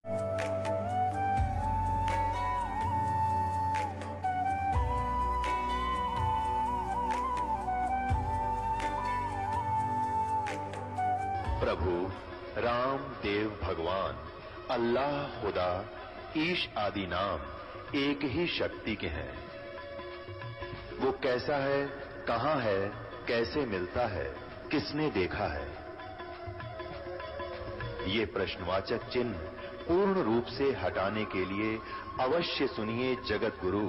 प्रभु राम देव भगवान अल्लाह खुदा ईश आदि नाम एक ही शक्ति के हैं। वो कैसा है, कहां है, कैसे मिलता है, किसने देखा है? ये प्रश्नवाचक चिन्ह पूर्ण रूप से हटाने के लिए अवश्य सुनिए जगत गुरु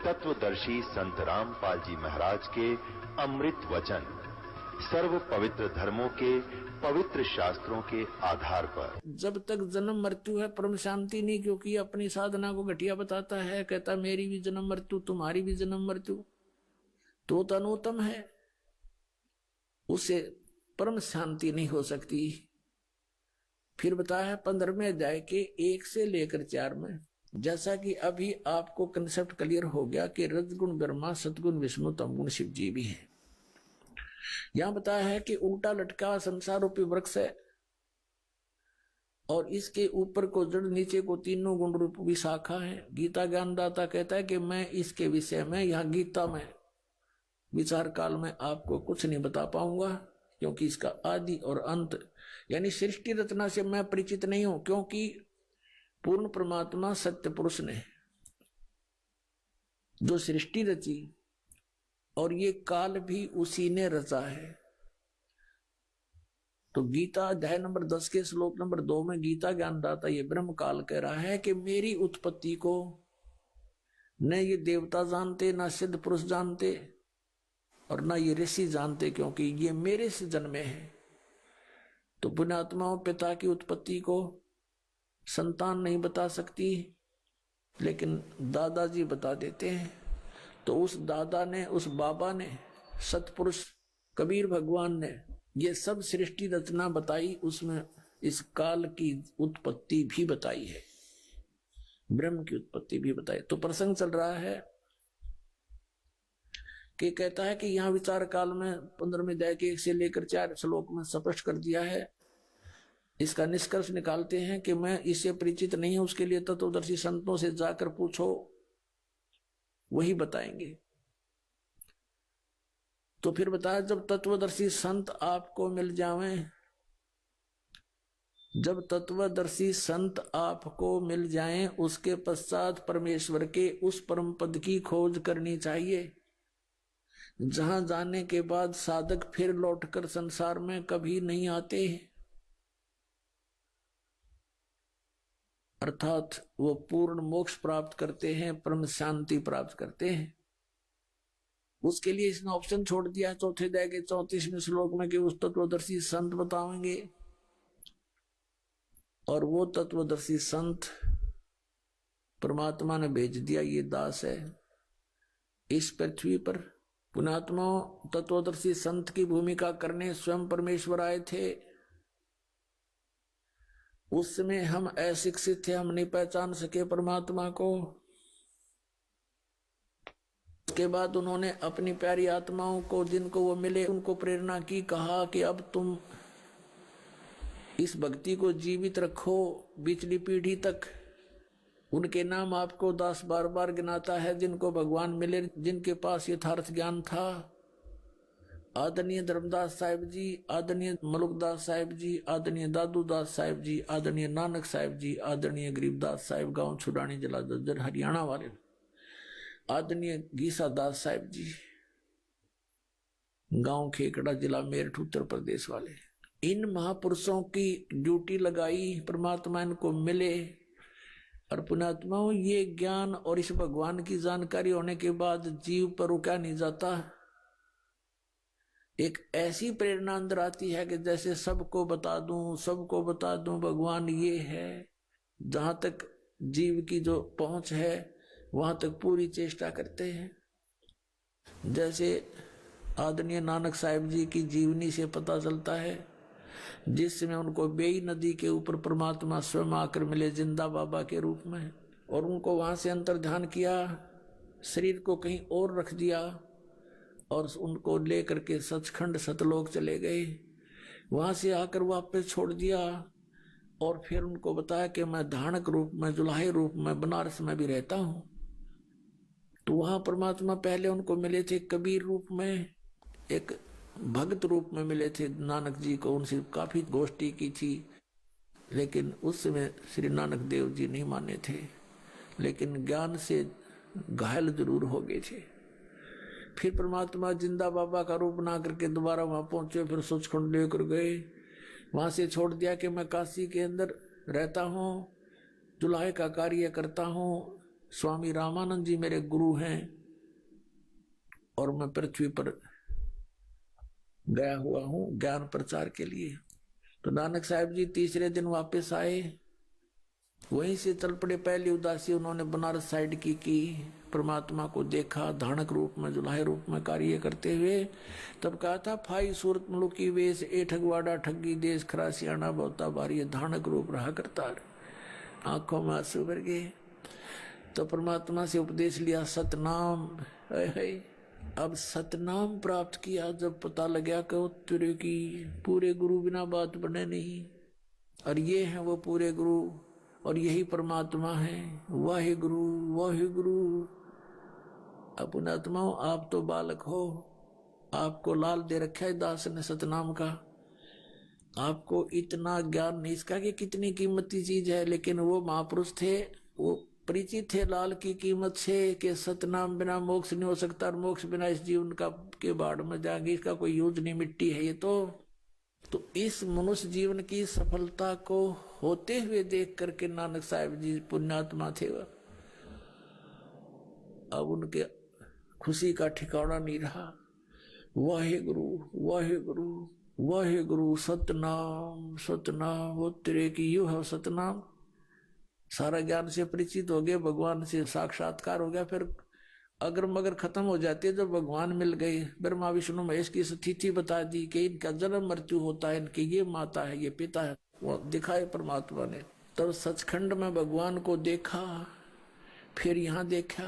तत्वदर्शी संत रामपाल जी महाराज के अमृत वचन, सर्व पवित्र धर्मों के पवित्र शास्त्रों के आधार पर। जब तक जन्म मृत्यु है परम शांति नहीं, क्योंकि अपनी साधना को घटिया बताता है, कहता मेरी भी जन्म मृत्यु, तुम्हारी भी जन्म मृत्यु, तो तनोतम है, उसे परम शांति नहीं हो सकती। फिर बताया है 15वें अध्याय के 1 से लेकर 4 में, जैसा कि अभी आपको कंसेप्ट क्लियर हो गया कि रजगुण ब्रह्मा, सतगुण विष्णु, तमगुण शिव जी भी है। यहां बताया है कि उल्टा लटका संसार रूपी वृक्ष है और इसके ऊपर को जड़, नीचे को तीनों गुण रूप विशाखा है। गीता ज्ञानदाता कहता है कि मैं इसके विषय में यहां गीता में विचार काल में आपको कुछ नहीं बता पाऊंगा, क्योंकि इसका आदि और अंत यानी सृष्टि रचना से मैं परिचित नहीं हूं, क्योंकि पूर्ण परमात्मा सत्य पुरुष ने जो सृष्टि रची और ये काल भी उसी ने रचा है। तो गीता अध्याय नंबर 10 के श्लोक नंबर 2 में गीता ज्ञानदाता ये ब्रह्म काल कह रहा है कि मेरी उत्पत्ति को न ये देवता जानते, न सिद्ध पुरुष जानते और न ये ऋषि जानते, क्योंकि ये मेरे से जन्मे हैं। तो पुण्यात्माओं, पिता की उत्पत्ति को संतान नहीं बता सकती, लेकिन दादाजी बता देते हैं। तो उस दादा ने, उस बाबा ने, सतपुरुष कबीर भगवान ने ये सब सृष्टि रचना बताई, उसमें इस काल की उत्पत्ति भी बताई है, ब्रह्म की उत्पत्ति भी बताई। तो प्रसंग चल रहा है कि कहता है कि यहां विचार काल में 15वें अध्याय के 1 से लेकर 4 श्लोक में स्पष्ट कर दिया है। इसका निष्कर्ष निकालते हैं कि मैं इससे परिचित नहीं हूं, उसके लिए तत्वदर्शी संतों से जाकर पूछो, वही बताएंगे। तो फिर बताया, जब तत्वदर्शी संत आपको मिल जावें, जब तत्वदर्शी संत आपको मिल जाएं, उसके पश्चात परमेश्वर के उस परम पद की खोज करनी चाहिए, जहां जाने के बाद साधक फिर लौटकर संसार में कभी नहीं आते, अर्थात वो पूर्ण मोक्ष प्राप्त करते हैं, परम शांति प्राप्त करते हैं। उसके लिए इसने ऑप्शन छोड़ दिया है 4 अध्याय के 34वें श्लोक में कि उस तत्वदर्शी संत बताएंगे, और वो तत्वदर्शी संत परमात्मा ने भेज दिया, ये दास है इस पृथ्वी पर। पुण्यात्मा, तत्वदर्शी संत की भूमिका करने स्वयं परमेश्वर आए थे। उस समय हम अशिक्षित थे, हम नहीं पहचान सके परमात्मा को। उसके बाद उन्होंने अपनी प्यारी आत्माओं को, जिनको वो मिले, उनको प्रेरणा की, कहा कि अब तुम इस भक्ति को जीवित रखो पिछली पीढ़ी तक। उनके नाम आपको दास बार बार गिनाता है, जिनको भगवान मिले, जिनके पास यथार्थ ज्ञान था। आदरणीय धर्मदास साहिब जी, आदरणीय मलुकदास साहिब जी, आदरणीय दादूदास साहिब जी, आदरणीय नानक साहिब जी, आदरणीय गरीबदास साहिब गांव छुड़ानी जिला जज्जर हरियाणा वाले, आदरणीय गीसा दास साहिब जी गांव खेकड़ा जिला मेरठ उत्तर प्रदेश वाले। इन महापुरुषों की ड्यूटी लगाई, परमात्मा इनको मिले। और पुण्यात्माओं, ये ज्ञान और इस भगवान की जानकारी होने के बाद जीव पर रुका नहीं जाता। एक ऐसी प्रेरणा अंदर आती है कि जैसे सबको बता दूं, सबको बता दूं भगवान ये है। जहां तक जीव की जो पहुंच है वहां तक पूरी चेष्टा करते हैं। जैसे आदरणीय नानक साहिब जी की जीवनी से पता चलता है, जिस समय उनको बेई नदी के ऊपर परमात्मा स्वयं आकर मिले जिंदा बाबा के रूप में, और उनको वहां से अंतर ध्यान किया, शरीर को कहीं और रख दिया और उनको लेकर के सचखंड सतलोक चले गए। वहां से आकर वापस छोड़ दिया और फिर उनको बताया कि मैं धानक रूप में, जुलाहे रूप में बनारस में भी रहता हूं। तो वहां परमात्मा पहले उनको मिले थे कबीर रूप में, एक भक्त रूप में मिले थे नानक जी को। उनसे काफी गोष्ठी की थी, लेकिन उस समय श्री नानक देव जी नहीं माने थे, लेकिन ज्ञान से घायल जरूर हो गए थे। फिर परमात्मा जिंदा बाबा का रूप बना करके दोबारा वहां पहुंचे, फिर सचखंड लेकर गए। वहां से छोड़ दिया कि मैं काशी के अंदर रहता हूँ, जुलाहे का कार्य करता हूँ, स्वामी रामानंद जी मेरे गुरु हैं और मैं पृथ्वी पर गया हुआ हूँ ज्ञान प्रचार के लिए। तो नानक साहब जी तीसरे दिन वापस आए, वहीं से चल पड़े। पहली उदासी उन्होंने बनारस साइड की परमात्मा को देखा धानक रूप में, जुलाहे रूप में कार्य करते हुए। तब कहा था, फाई सूरत मुलुकी वेश ए ठगवाड़ा ठगी देश खरासियाना बहुता बारी, धानक रूप रहा करता। आंखों में आंसू भर गए। तो परमात्मा से उपदेश लिया सतनाम। अब सतनाम प्राप्त किया जब पता लगा कि उत्तरे की पूरे गुरु बिना बात बने नहीं, और ये है वो पूरे गुरु, और यही परमात्मा है। वाहे गुरु वाहे गुरु। अपनात्माओं, आप तो बालक हो, आपको लाल दे रखा है दास ने सतनाम का। आपको इतना ज्ञान नहीं इसका कि कितनी कीमती चीज है, लेकिन वो महापुरुष थे, वो परिचित थे लाल की कीमत से कि सतनाम बिना मोक्ष नहीं हो सकता, और मोक्ष बिना इस जीवन का के बाढ़ में जाएंगे, इसका कोई यूज नहीं, मिट्टी है ये तो इस मनुष्य जीवन की सफलता को होते हुए देख करके नानक साहब जी पुण्यात्मा थे वह। अब उनके खुशी का ठिकाना नहीं रहा। वाहे गुरु वाहे गुरु वाहे गुरु, सतनाम सतनाम, वो तेरे की यू है सतनाम। सारा ज्ञान से परिचित हो गए, भगवान से साक्षात्कार हो गया। फिर अगर मगर खत्म हो जाती है, जब भगवान मिल गए, ब्रह्मा विष्णु महेश की स्थिति बता दी कि इनका जन्म मृत्यु होता है, इनकी ये माता है ये पिता है, वो दिखाए परमात्मा ने। तब सचखंड में भगवान को देखा, फिर यहाँ देखा।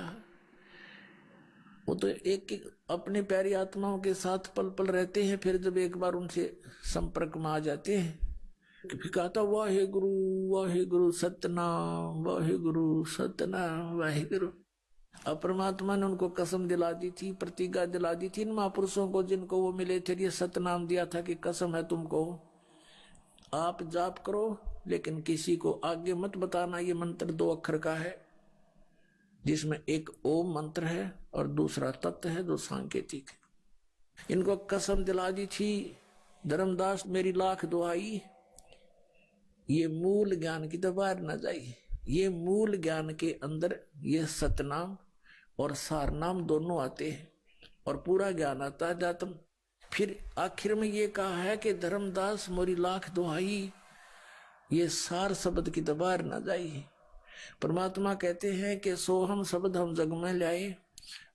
वो तो एक अपने प्यारी आत्माओं के साथ पल पल रहते हैं, फिर जब एक बार उनसे संपर्क में आ जाते हैं, फिर कहा था वाहे गुरु सतनाम, वाहे गुरु सतनाम, वाहे गुरु। अब परमात्मा ने उनको कसम दिला दी थी, प्रतिज्ञा दिला दी थी इन महापुरुषों को जिनको वो मिले थे। ये सतनाम दिया था कि कसम है तुमको, आप जाप करो लेकिन किसी को आगे मत बताना। ये मंत्र 2 अक्षर का है, जिसमें एक ओम मंत्र है और दूसरा तत्व है जो सांकेतिक है। इनको कसम दिला दी थी, धर्मदास मेरी लाख दुआई, ये मूल ज्ञान की तो बाहर न जाए। ये मूल ज्ञान के अंदर ये सतनाम और सारनाम दोनों आते हैं, और पूरा ज्ञान आता है जातम। फिर आखिर में ये कहा है कि धर्मदास मोरी लाख दुहाई, ये सार शब्द की तो बाहर न जाए। परमात्मा कहते हैं कि सोहम शब्द हम जग में लाए,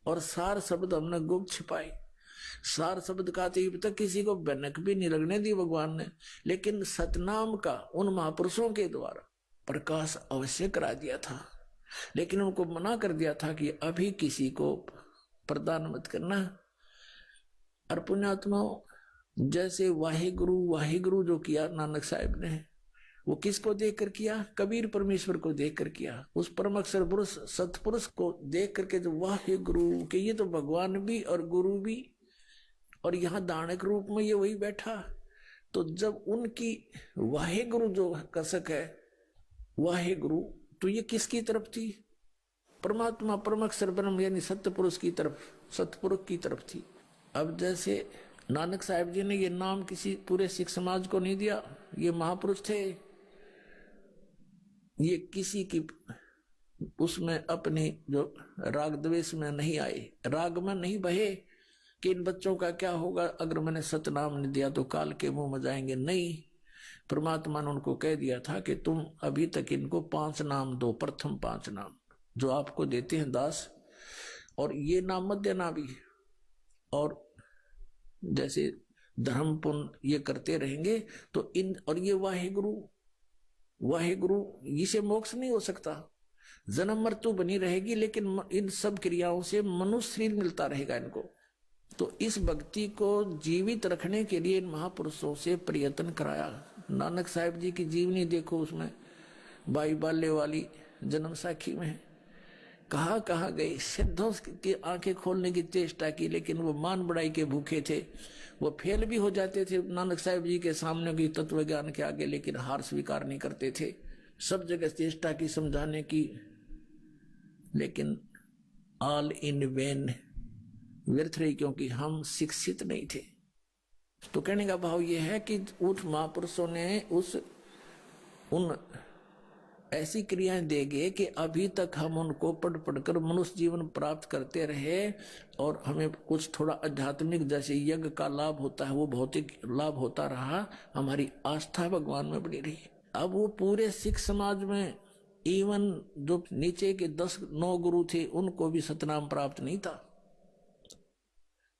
और सार शब्द हमने गुप्त छिपाए। सार शब्द का तो तक किसी को भनक भी नहीं लगने दी भगवान ने, लेकिन सतनाम का उन महापुरुषों के द्वारा प्रकाश अवश्य करा दिया था। लेकिन उनको मना कर दिया था कि अभी किसी को प्रदान मत करना। और पुण्यात्माओं, जैसे वाहे गुरु जो किया नानक साहब ने, वो किसको देखकर किया? कबीर परमेश्वर को देखकर किया। उस परम अक्षर पुरुष सतपुरुष को देख करके जो वाहे गुरु के, ये तो भगवान भी और गुरु भी, और यहाँ दानक रूप में ये वही बैठा। तो जब उनकी वाहे गुरु जो कसक है वाहे गुरु, तो ये किसकी तरफ थी? परमात्मा परम अक्षर ब्रह्म यानी सत्यपुरुष की तरफ, सतपुरुष की तरफ थी। अब जैसे नानक साहब जी ने ये नाम किसी पूरे सिख समाज को नहीं दिया, ये महापुरुष थे, ये किसी की उसमें अपने जो राग द्वेष में नहीं आए, राग में नहीं बहे कि इन बच्चों का क्या होगा अगर मैंने सतनाम नहीं दिया तो काल के मुंह में जाएंगे। नहीं, परमात्मा ने उनको कह दिया था कि तुम अभी तक इनको 5 नाम दो, प्रथम 5 नाम जो आपको देते हैं दास, और ये नाम मत देना भी। और जैसे धर्म पुण्य ये करते रहेंगे तो इन, और ये वाहे गुरु इसे मोक्ष नहीं हो सकता, जन्म मृत्यु बनी रहेगी, लेकिन इन सब क्रियाओं से मनुष्य शरीर मिलता रहेगा इनको। तो इस भक्ति को जीवित रखने के लिए इन महापुरुषों से प्रयत्न कराया नानक साहिब जी की जीवनी देखो, उसमें बाई बाले वाली जन्म साखी में कहाँ कहाँ गए, सिद्धों की आंखें खोलने की चेष्टा की, लेकिन वो मान बड़ाई के भूखे थे, वो फेल भी हो जाते थे नानक साहिब जी के सामने की तत्व ज्ञान के आगे, लेकिन हार स्वीकार नहीं करते थे। सब जगह चेष्टा की समझाने की, लेकिन ऑल इन वेन, व्यर्थ रही, क्योंकि हम शिक्षित नहीं थे। तो कहने का भाव यह है कि उस महापुरुषों ने उन ऐसी क्रियाएं देंगे कि अभी तक हम उनको पढ़ पढ़कर मनुष्य जीवन प्राप्त करते रहे, और हमें कुछ थोड़ा आध्यात्मिक जैसे यज्ञ का लाभ होता है वो भौतिक लाभ होता रहा, हमारी आस्था भगवान में बनी रही। अब वो पूरे सिख समाज में इवन जो नीचे के 10-9 गुरु थे उनको भी सतनाम प्राप्त नहीं था,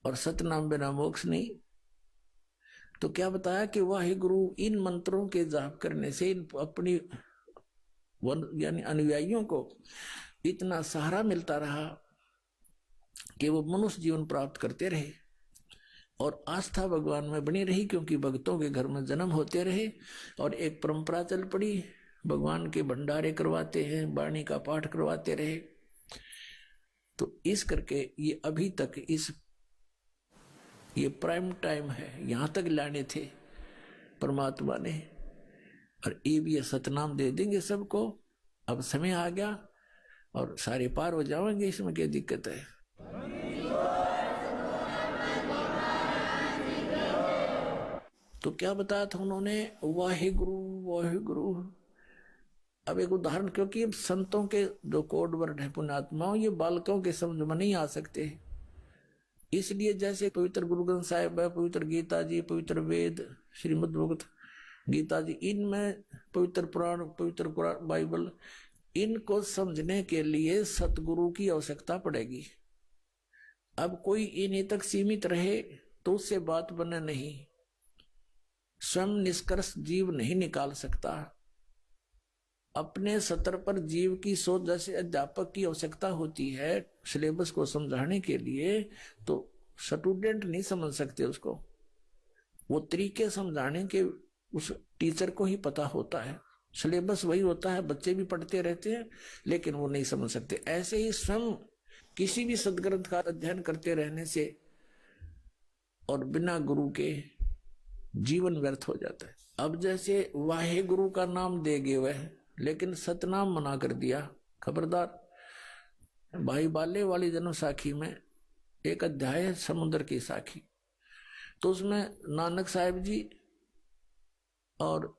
और सतनाम बिना मोक्ष नहीं। तो क्या बताया कि वाहे गुरु इन मंत्रों के जाप करने से इन अपनी यानी अनुयायियों को इतना सहारा मिलता रहा कि वो मनुष्य जीवन प्राप्त करते रहे, और आस्था भगवान में बनी रही, क्योंकि भक्तों के घर में जन्म होते रहे, और एक परंपरा चल पड़ी, भगवान के भंडारे करवाते हैं, वाणी का पाठ करवाते रहे। तो इस करके ये अभी तक ये प्राइम टाइम है, यहां तक लाने थे परमात्मा ने, और ये भी ये सतनाम दे देंगे सबको। अब समय आ गया और सारे पार हो जाएंगे, इसमें क्या दिक्कत है। तो क्या बताया था उन्होंने, वाहिगुरु वाहिगुरु। अब एक उदाहरण, क्योंकि संतों के जो कोड वर्ड है पुण्यात्माओं, ये बालकों के समझ में नहीं आ सकते, इसलिए जैसे पवित्र गुरु ग्रंथ साहिब है, पवित्र गीता जी, पवित्र वेद, श्रीमद् भगवत गीता जी, इनमें पवित्र पुराण, पवित्र कुरान, बाइबल, इनको समझने के लिए सतगुरु की आवश्यकता पड़ेगी। अब कोई इन्हीं तक सीमित रहे तो उससे बात बने नहीं, स्वयं निष्कर्ष जीव नहीं निकाल सकता। अपने सतर पर जीव की सोच, जैसे अध्यापक की आवश्यकता होती है सिलेबस को समझाने के लिए, तो स्टूडेंट नहीं समझ सकते उसको, वो तरीके समझाने के उस टीचर को ही पता होता है। सिलेबस वही होता है, बच्चे भी पढ़ते रहते हैं लेकिन वो नहीं समझ सकते। ऐसे ही स्वयं किसी भी सदग्रंथ का अध्ययन करते रहने से और बिना गुरु के जीवन व्यर्थ हो जाता है। अब जैसे वाहे गुरु का नाम दे गए वह, लेकिन सतनाम मना कर दिया, खबरदार। भाई बाले वाली जन्म साखी में एक अध्याय है समुद्र की साखी, तो उसमें नानक साहिब जी और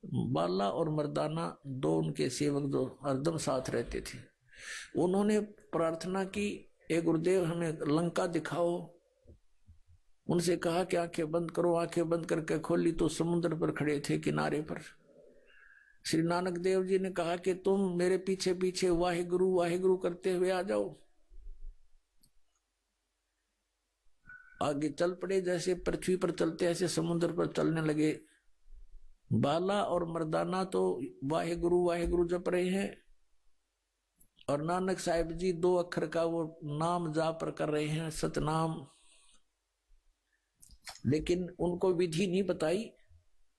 बाला और मर्दाना दो उनके सेवक जो हरदम साथ रहते थे, उन्होंने प्रार्थना की, ए गुरुदेव हमें लंका दिखाओ। उनसे कहा कि आंखें बंद करो, आंखें बंद करके खोली तो समुद्र पर खड़े थे किनारे पर। श्री नानक देव जी ने कहा कि तुम मेरे पीछे पीछे वाहिगुरु करते हुए आ जाओ। आगे चल पड़े, जैसे पृथ्वी पर चलते ऐसे समुद्र पर चलने लगे। बाला और मर्दाना तो वाहिगुरु जप रहे हैं, और नानक साहिब जी 2 अक्षर का वो नाम जाप कर रहे हैं, सतनाम। लेकिन उनको विधि नहीं बताई,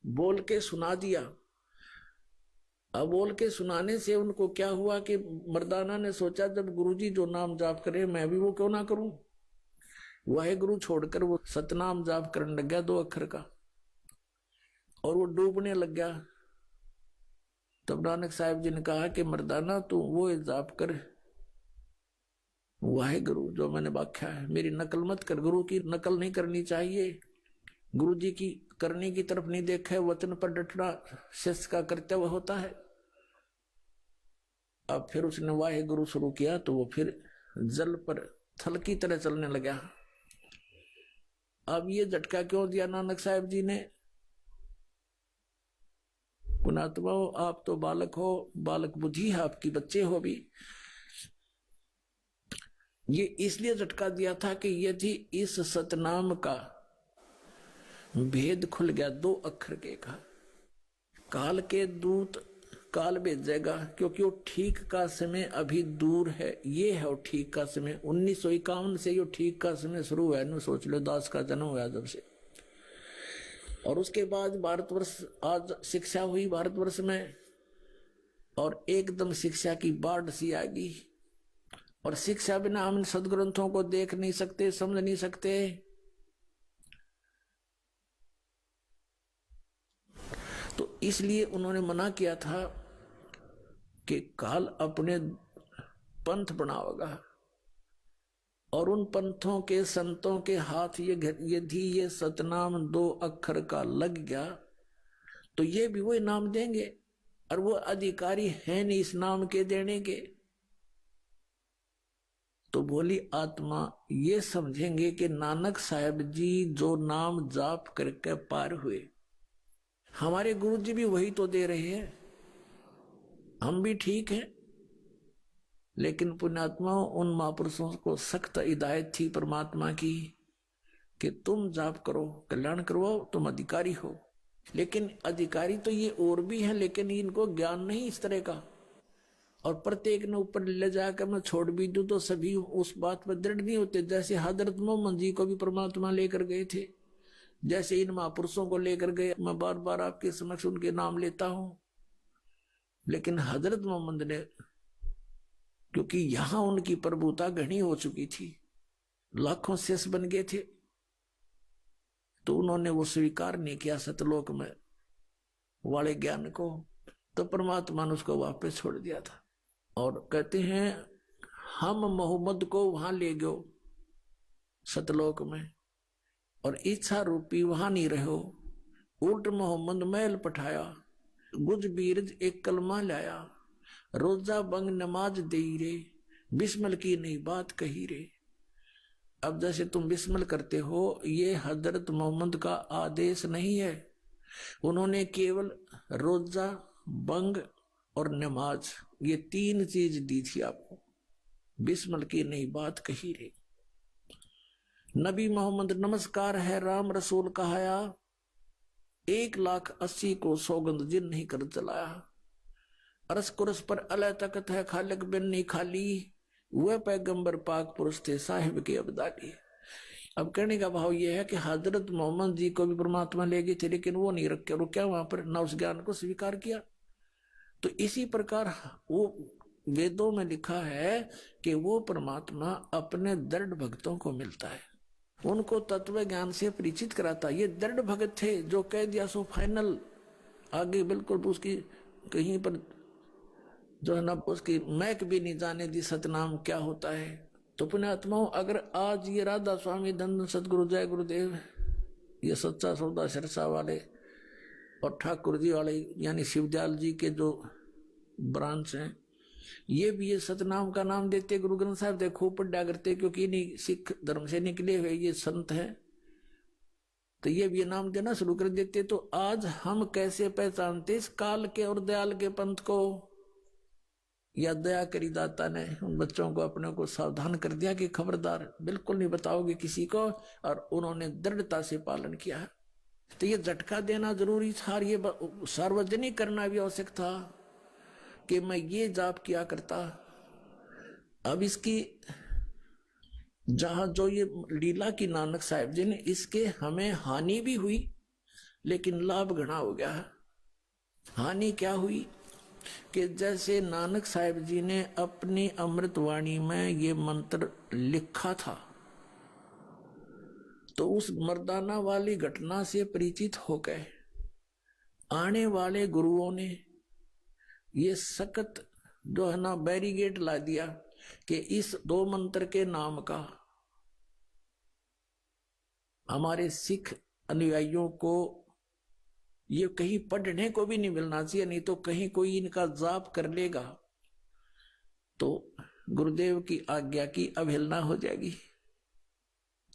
बोल के सुना दिया। अब बोल के सुनाने से उनको क्या हुआ कि मर्दाना ने सोचा जब गुरुजी जो नाम जाप करे मैं भी वो क्यों ना करूं। वाहिगुरु छोड़कर वो सतनाम जाप करने लग गया 2 अक्षर का, और वो डूबने लग गया। तब नानक साहिब जी ने कहा कि मर्दाना तू वो जाप कर, वाहिगुरु जो मैंने व्याख्या है, मेरी नकल मत कर। गुरु की नकल नहीं करनी चाहिए, गुरु जी की करने की तरफ नहीं देखा है, वचन पर डटना शिष्य का कर्तव्य होता है। अब फिर उसने वाहिगुरु शुरू किया तो वो फिर जल पर थल की तरह चलने लगा। अब ये झटका क्यों दिया नानक साहिब जी ने? पुणात्मा आप तो बालक हो, बालक बुद्धि है आपकी, बच्चे हो भी। ये इसलिए झटका दिया था कि यदि इस सतनाम का भेद खुल गया 2 अक्षर के का, काल के दूत काल भेजेगा, क्योंकि वो ठीक का समय अभी दूर है। ये है वो ठीक का समय। 1951 से ये ठीक का समय शुरू हुआ है। सोच लो दास का जन्म हुआ जब से। और उसके बाद भारतवर्ष आज शिक्षा हुई भारतवर्ष में, और एकदम शिक्षा की बाढ़ सी आ गई। और शिक्षा बिना हम सदग्रंथों को देख नहीं सकते, समझ नहीं सकते। तो इसलिए उन्होंने मना किया था कि काल अपने पंथ बनाओगा, और उन पंथों के संतों के हाथ यदि ये सतनाम 2 अक्षर का लग गया तो ये भी वही नाम देंगे, और वो अधिकारी है नहीं इस नाम के देने के। तो बोली आत्मा ये समझेंगे कि नानक साहब जी जो नाम जाप करके पार हुए, हमारे गुरु जी भी वही तो दे रहे हैं, हम भी ठीक हैं। लेकिन पुण्यात्माओं, उन महापुरुषों को सख्त हिदायत थी परमात्मा की कि तुम जाप करो, कल्याण करवाओ, तुम अधिकारी हो। लेकिन अधिकारी तो ये और भी है, लेकिन इनको ज्ञान नहीं इस तरह का। और प्रत्येक ने ऊपर ले जाकर मैं छोड़ भी दूं तो सभी उस बात पर दृढ़ नहीं होते। जैसे हजरत मोहम्मद जी को भी परमात्मा लेकर गए थे, जैसे इन महापुरुषों को लेकर गए। मैं बार बार आपके समक्ष उनके नाम लेता हूं, लेकिन हजरत मोहम्मद ने, क्योंकि यहां उनकी प्रभुता घनी हो चुकी थी, लाखों शेष बन गए थे, तो उन्होंने वो स्वीकार नहीं किया सतलोक में वाले ज्ञान को, तो परमात्मा ने उसको वापस छोड़ दिया था। और कहते हैं हम मोहम्मद को वहां ले गयो सतलोक में, और इच्छा रूपी वहां नहीं रहो, उल्ट मोहम्मद महल पठाया, गुज बीरज एक कलमा लाया, रोजा बंग नमाज दे रे, बिस्मिल की नहीं बात कही रे। अब जैसे तुम बिस्मिल करते हो, ये हजरत मोहम्मद का आदेश नहीं है। उन्होंने केवल रोजा, बंग और नमाज, ये 3 चीज दी थी आपको, बिस्मिल की नहीं बात कही रे। नबी मोहम्मद नमस्कार है राम रसूल कहाया, 1,80,000 को सौगंध जिन नहीं कर चलाया। अरस कुरस पर अल्लाह तकत है खालिक बिन नहीं खाली, वह पैगंबर पाक पुरुष थे साहिब के अब्दाली। अब कहने का भाव यह है कि हजरत मोहम्मद जी को भी परमात्मा ले गए थे, लेकिन वो नहीं रख के रुका वहां पर, न उस ज्ञान को स्वीकार किया। तो इसी प्रकार वो वेदों में लिखा है कि वो परमात्मा अपने दृढ़ भक्तों को मिलता है, उनको तत्व ज्ञान से परिचित कराता। ये दृढ़ भगत थे जो कह दिया सो फाइनल, आगे बिल्कुल उसकी कहीं पर जो है ना उसकी महक भी नहीं जाने दी सतनाम क्या होता है। तो पुण्यात्माओं, अगर आज ये राधा स्वामी धन सतगुरु जय गुरुदेव, ये सच्चा सौदा सिरसा वाले और ठाकुर जी वाले यानी शिवदयाल जी के जो ब्रांच हैं, ये भी ये सतनाम का नाम देते। गुरु ग्रंथ साहब देखो पढ़ा करते, क्योंकि इन्हीं सिख धर्म से निकले हुए ये संत हैं, तो ये भी ये नाम देना शुरू कर देते। तो आज हम कैसे पहचानते इस काल के और दयाल के पंथ को? या दया करी दाता ने उन बच्चों को अपने को सावधान कर दिया कि खबरदार, बिल्कुल नहीं बताओगे किसी को, और उन्होंने दृढ़ता से पालन किया। तो ये झटका देना जरूरी था, ये सार्वजनिक करना भी आवश्यक था कि मैं ये जाप किया करता। अब इसकी जहां जो ये लीला की नानक साहब जी ने, इसके हमें हानि भी हुई, लेकिन लाभ घना हो गया। हानि क्या हुई कि जैसे नानक साहब जी ने अपनी अमृतवाणी में ये मंत्र लिखा था, तो उस मर्दाना वाली घटना से परिचित हो गए आने वाले गुरुओं ने ये सख्त जो है ना बैरिगेट ला दिया कि इस 2 मंत्र के नाम का हमारे सिख अनुयायियों को ये कहीं पढ़ने को भी नहीं मिलना चाहिए, नहीं तो कहीं कोई इनका जाप कर लेगा तो गुरुदेव की आज्ञा की अवहेलना हो जाएगी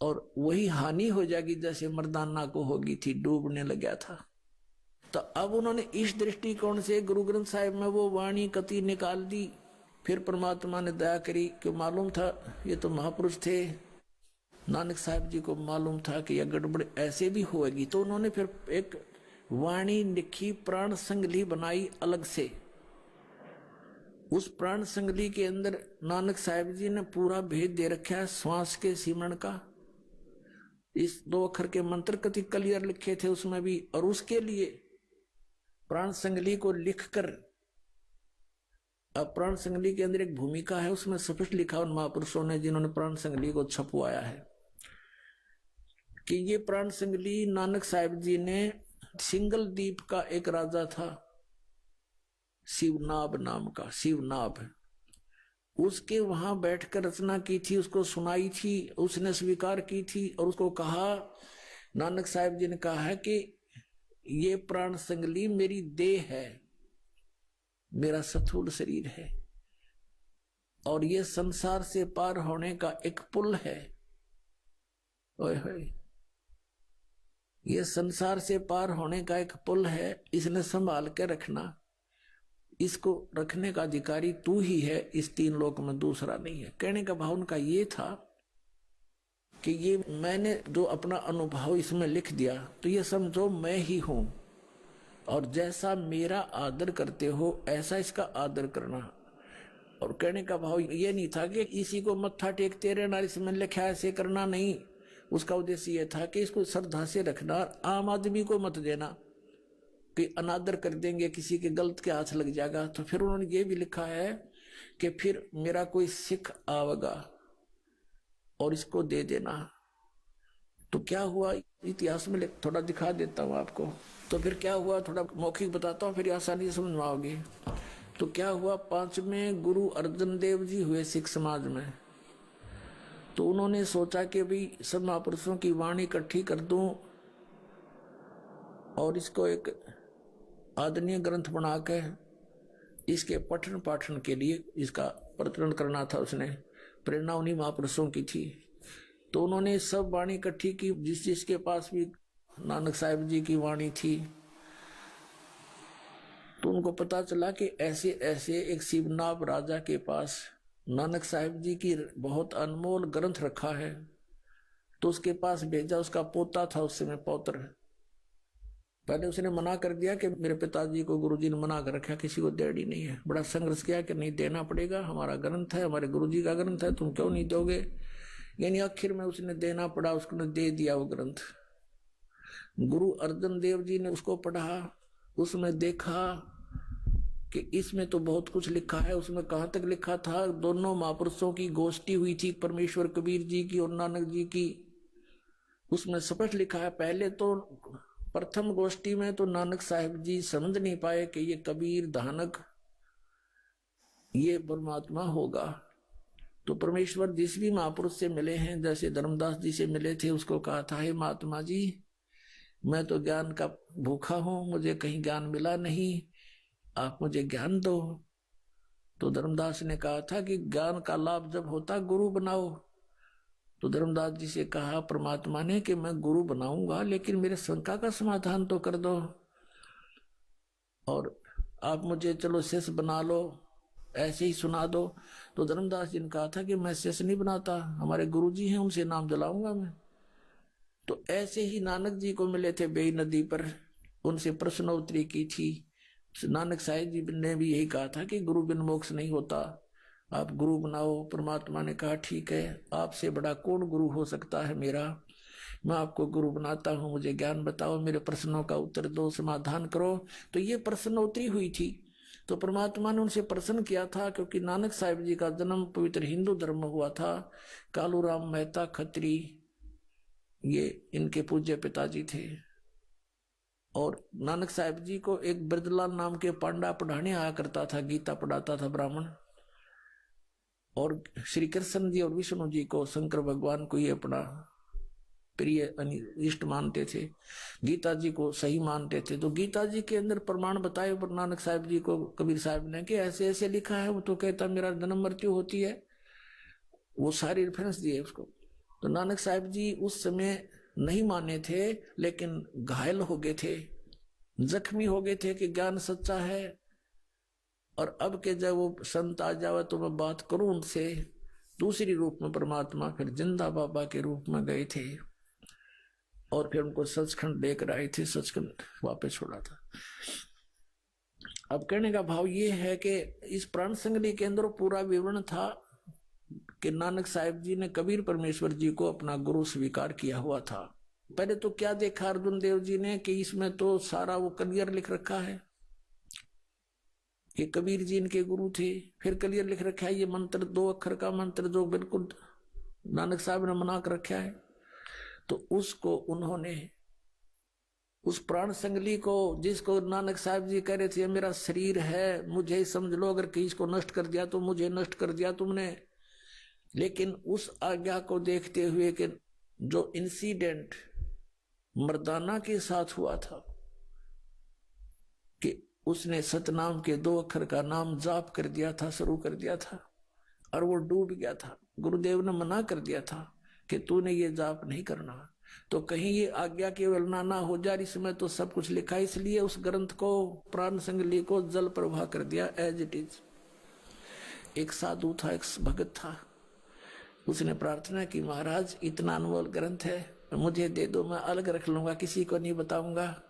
और वही हानि हो जाएगी जैसे मर्दाना को होगी थी, डूबने लगा था। तो अब उन्होंने इस दृष्टिकोण से गुरु ग्रंथ साहिब में वो वाणी कति निकाल दी। फिर परमात्मा ने दया करी कि मालूम था ये तो महापुरुष थे, नानक साहब जी को मालूम था कि यह गड़बड़ ऐसे भी होगी, तो उन्होंने फिर एक वाणी लिखी, प्राण संगली बनाई अलग से। उस प्राण संगली के अंदर नानक साहब जी ने पूरा भेद दे रखा है श्वास के सिमरण का, इस 2 अक्षर के मंत्र कति क्लियर लिखे थे उसमें भी, और उसके लिए प्राण संगली को लिखकर, अब प्राण संगली के अंदर एक भूमिका है, उसमें स्पष्ट लिखा उन महापुरुषों ने जिन्होंने प्राण संगली को छपवाया है कि ये प्राण संगली नानक साहिब जी ने, सिंगल द्वीप का एक राजा था शिवनाभ नाम का, शिवनाभ, उसके वहां बैठकर रचना की थी, उसको सुनाई थी, उसने स्वीकार की थी और उसको कहा, नानक साहिब जी ने कहा है कि ये प्राण संगली मेरी देह है, मेरा स्थूल शरीर है, और ये संसार से पार होने का एक पुल है। ओए होए, ये संसार से पार होने का एक पुल है, इसने संभाल के रखना, इसको रखने का अधिकारी तू ही है, इस 3 लोक में दूसरा नहीं है। कहने का भाव उनका ये था कि ये मैंने जो अपना अनुभव इसमें लिख दिया, तो ये समझो मैं ही हूं, और जैसा मेरा आदर करते हो ऐसा इसका आदर करना। और कहने का भाव ये नहीं था कि इसी को मत्था टेकते रहना, इसमें लिखा ऐसे करना, नहीं। उसका उद्देश्य ये था कि इसको श्रद्धा से रखना, आम आदमी को मत देना कि अनादर कर देंगे, किसी के गलत के हाथ लग जाएगा। तो फिर उन्होंने ये भी लिखा है कि फिर मेरा कोई सिख आवेगा और इसको दे देना। तो क्या हुआ इतिहास में थोड़ा दिखा देता हूं आपको। तो फिर क्या हुआ, थोड़ा मौखिक बताता हूं, फिर आसानी से समझ में आओगे। तो क्या हुआ, 5वें गुरु अर्जन देव जी हुए सिख समाज में। तो उन्होंने सोचा कि भाई सब महापुरुषों की वाणी इकट्ठी कर दूं और इसको एक आदरणीय ग्रंथ बना के इसके पठन पाठन के लिए इसका प्रचलन करना था। उसने प्रेरणा उन्हीं महापुरुषों की थी। तो उन्होंने सब वाणी इकट्ठी की, जिस जिसके पास भी नानक साहिब जी की वाणी थी। तो उनको पता चला कि ऐसे ऐसे एक शिवनाभ राजा के पास नानक साहिब जी की बहुत अनमोल ग्रंथ रखा है। तो उसके पास भेजा, उसका पोता था उस समय, पौत्र। पहले उसने मना कर दिया कि मेरे पिताजी को गुरुजी ने मना कर रखा, किसी को देड़ी नहीं है। बड़ा संघर्ष किया कि नहीं देना पड़ेगा, हमारा ग्रंथ है, हमारे गुरुजी का ग्रंथ है, तुम क्यों नहीं दोगे। यानी आखिर में उसने देना पड़ा, उसने दे दिया वो ग्रंथ। गुरु अर्जन देव जी ने उसको पढ़ा, उसमें देखा कि इसमें तो बहुत कुछ लिखा है। उसमें कहाँ तक लिखा था, दोनों महापुरुषों की गोष्ठी हुई थी, परमेश्वर कबीर जी की और नानक जी की। उसमें स्पष्ट लिखा है, पहले तो प्रथम गोष्ठी में तो नानक साहिब जी समझ नहीं पाए कि ये कबीर धानक ये परमात्मा होगा। तो परमेश्वर जिस भी महापुरुष से मिले हैं, जैसे धर्मदास जी से मिले थे, उसको कहा था, हे महात्मा जी, मैं तो ज्ञान का भूखा हूं, मुझे कहीं ज्ञान मिला नहीं, आप मुझे ज्ञान दो। तो धर्मदास ने कहा था कि ज्ञान का लाभ जब होता गुरु बनाओ। तो धर्मदास जी से कहा परमात्मा ने कि मैं गुरु बनाऊंगा, लेकिन मेरे शंका का समाधान तो कर दो, और आप मुझे चलो शिष्य बना लो, ऐसे ही सुना दो। तो धर्मदास जी ने कहा था कि मैं शिष्य नहीं बनाता, हमारे गुरु जी हैं, उनसे नाम दिलाऊंगा मैं। तो ऐसे ही नानक जी को मिले थे बेई नदी पर, उनसे प्रश्नोत्तरी की थी। नानक साहिब जी ने भी यही कहा था कि गुरु बिन मोक्ष नहीं होता, आप गुरु बनाओ। परमात्मा ने कहा ठीक है, आपसे बड़ा कौन गुरु हो सकता है मेरा, मैं आपको गुरु बनाता हूं, मुझे ज्ञान बताओ, मेरे प्रश्नों का उत्तर दो, समाधान करो। तो ये प्रश्नोत्तरी हुई थी। तो परमात्मा ने उनसे प्रश्न किया था, क्योंकि नानक साहिब जी का जन्म पवित्र हिंदू धर्म में हुआ था। कालूराम मेहता खत्री ये इनके पूज्य पिताजी थे। और नानक साहिब जी को एक ब्रजलाल नाम के पांडा पढ़ाने आया करता था, गीता पढ़ाता था ब्राह्मण। और श्री कृष्ण जी और विष्णु जी को, शंकर भगवान को ये अपना प्रिय इष्ट मानते थे, गीता जी को सही मानते थे। तो गीता जी के अंदर प्रमाण बताए पर नानक साहिब जी को कबीर साहब ने कि ऐसे ऐसे लिखा है। वो तो कहता मेरा जन्म मृत्यु होती है, वो सारी रेफरेंस दिए उसको। तो नानक साहिब जी उस समय नहीं माने थे, लेकिन घायल हो गए थे, जख्मी हो गए थे कि ज्ञान सच्चा है। और अब के जब वो संत आ जावे तो मैं बात करूं उनसे, दूसरी रूप में परमात्मा फिर जिंदा बाबा के रूप में गए थे और फिर उनको सचखंड लेकर आए थे, सचखंड वापस छोड़ा था। अब कहने का भाव ये है कि इस प्राण संगली के अंदर पूरा विवरण था कि नानक साहिब जी ने कबीर परमेश्वर जी को अपना गुरु स्वीकार किया हुआ था। पहले तो क्या देखा अर्जुन देव जी ने कि इसमें तो सारा वो क्लियर लिख रखा है कि कबीर जी इनके गुरु थे। फिर क्लियर लिख रखा है ये मंत्र 2 अक्षर का मंत्र जो बिल्कुल नानक साहब ने मना कर रखा है। तो उसको उन्होंने उस प्राण संगली को, जिसको नानक साहब जी कह रहे थे मेरा शरीर है, मुझे ही समझ लो, अगर किसी को नष्ट कर दिया तो मुझे नष्ट कर दिया तुमने। लेकिन उस आज्ञा को देखते हुए कि जो इंसिडेंट मर्दाना के साथ हुआ था कि उसने सतनाम के 2 अक्षर का नाम जाप कर दिया था, शुरू कर दिया था और वो डूब गया था। गुरुदेव ने मना कर दिया था कि तूने ये जाप नहीं करना, तो कहीं ये आज्ञा केवल ना हो जाए। इसमें तो सब कुछ लिखा, इसलिए उस ग्रंथ को प्राण संगली को जल प्रवाह कर दिया एज इट इज। एक साधु था, एक भगत था, उसने प्रार्थना की महाराज इतना अनमोल ग्रंथ है मुझे दे दो, मैं अलग रख लूंगा, किसी को नहीं बताऊंगा।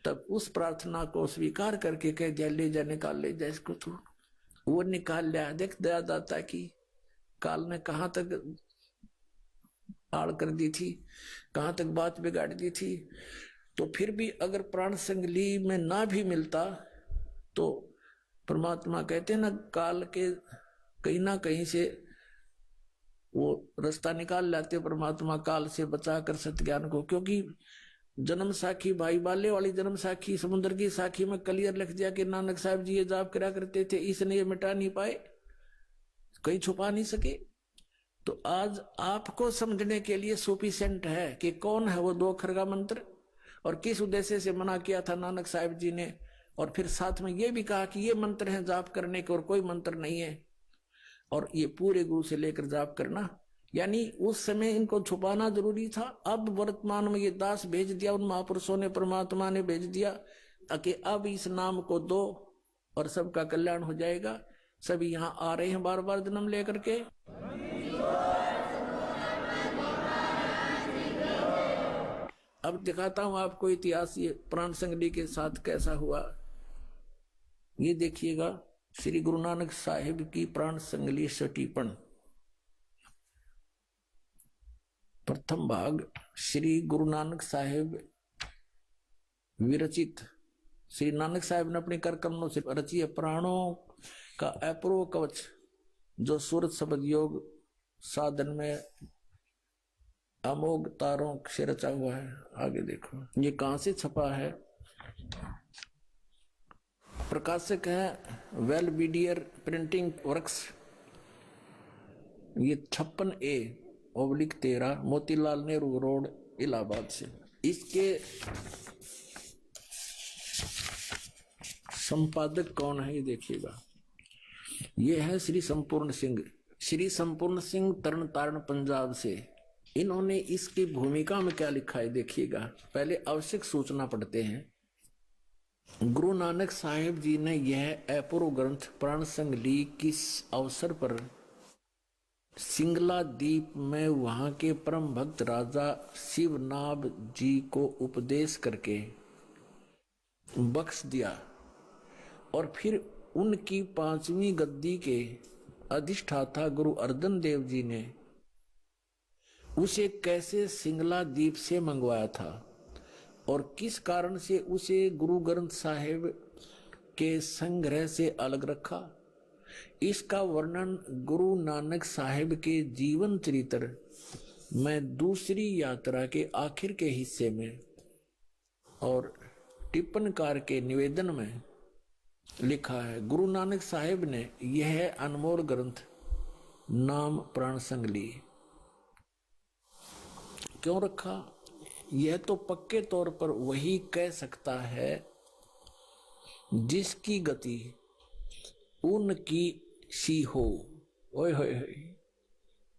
तब उस प्रार्थना को स्वीकार करके कह दिया ले जा, निकाल ले जा इसको तू। वो निकाल लिया। देख दया दाता की काल ने कहां तक आड़ कर दी थी, कहां तक बात बिगाड़ दी थी। तो फिर भी अगर प्राण संगली में ना भी मिलता तो परमात्मा कहते हैं ना, काल के कहीं ना कहीं से वो रास्ता निकाल लाते परमात्मा, काल से बचा कर सत्ज्ञान को। क्योंकि जन्म साखी, भाई बाले वाली जन्म साखी, समुद्र की साखी में क्लियर लिख दिया कि नानक साहब जी ये जाप करा करते थे, इसने ये मिटा नहीं पाए, कहीं छुपा नहीं सके। तो आज आपको समझने के लिए सुफिशिएंट है कि कौन है वो 2 अक्षर का मंत्र और किस उद्देश्य से मना किया था नानक साहब जी ने। और फिर साथ में ये भी कहा कि ये मंत्र है जाप करने के और कोई मंत्र नहीं है, और ये पूरे गुरु से लेकर जाप करना। यानी उस समय इनको छुपाना जरूरी था। अब वर्तमान में ये दास भेज दिया उन महापुरुषों ने, परमात्मा ने भेज दिया कि अब इस नाम को दो और सबका कल्याण हो जाएगा। सभी यहाँ आ रहे हैं बार बार जन्म लेकर के। अब दिखाता हूं आपको इतिहास ये प्राण संगली के साथ कैसा हुआ। ये देखिएगा श्री गुरु नानक साहिब की प्राण संगली सटीपन, प्रथम भाग श्री गुरु नानक साहिब विरचित। श्री नानक साहिब ने अपने कर कमलों से रची है प्राणों का अपूर्व कवच, जो सूरत शब्द योग साधन में अमोघ तारों से रचा हुआ है। आगे देखो ये कहां से छपा है। प्रकाशक है वेलविडियर प्रिंटिंग वर्क्स। ये 56A/13 मोतीलाल नेहरू रोड इलाहाबाद से। इसके संपादक कौन है ये देखिएगा। ये है श्री संपूर्ण सिंह। श्री संपूर्ण सिंह तरन तारण पंजाब से। इन्होंने इसकी भूमिका में क्या लिखा है देखिएगा। पहले आवश्यक सूचना पढ़ते हैं। गुरु नानक साहिब जी ने यह अपूर्व ग्रंथ प्राण संगली किस अवसर पर सिंगला द्वीप में वहां के परम भक्त राजा शिवनाभ जी को उपदेश करके बख्श दिया, और फिर उनकी 5वीं गद्दी के अधिष्ठाता गुरु अर्जन देव जी ने उसे कैसे सिंगला द्वीप से मंगवाया था और किस कारण से उसे गुरु ग्रंथ साहिब के संग्रह से अलग रखा। इसका वर्णन गुरु नानक साहिब के जीवन चरित्र में दूसरी यात्रा के आखिर के हिस्से में और टिप्पणकार के निवेदन में लिखा है। गुरु नानक साहिब ने यह अनमोल ग्रंथ नाम प्राण संगली क्यों रखा? यह तो पक्के तौर पर वही कह सकता है जिसकी गति उनकी सी हो। ओए होए होए,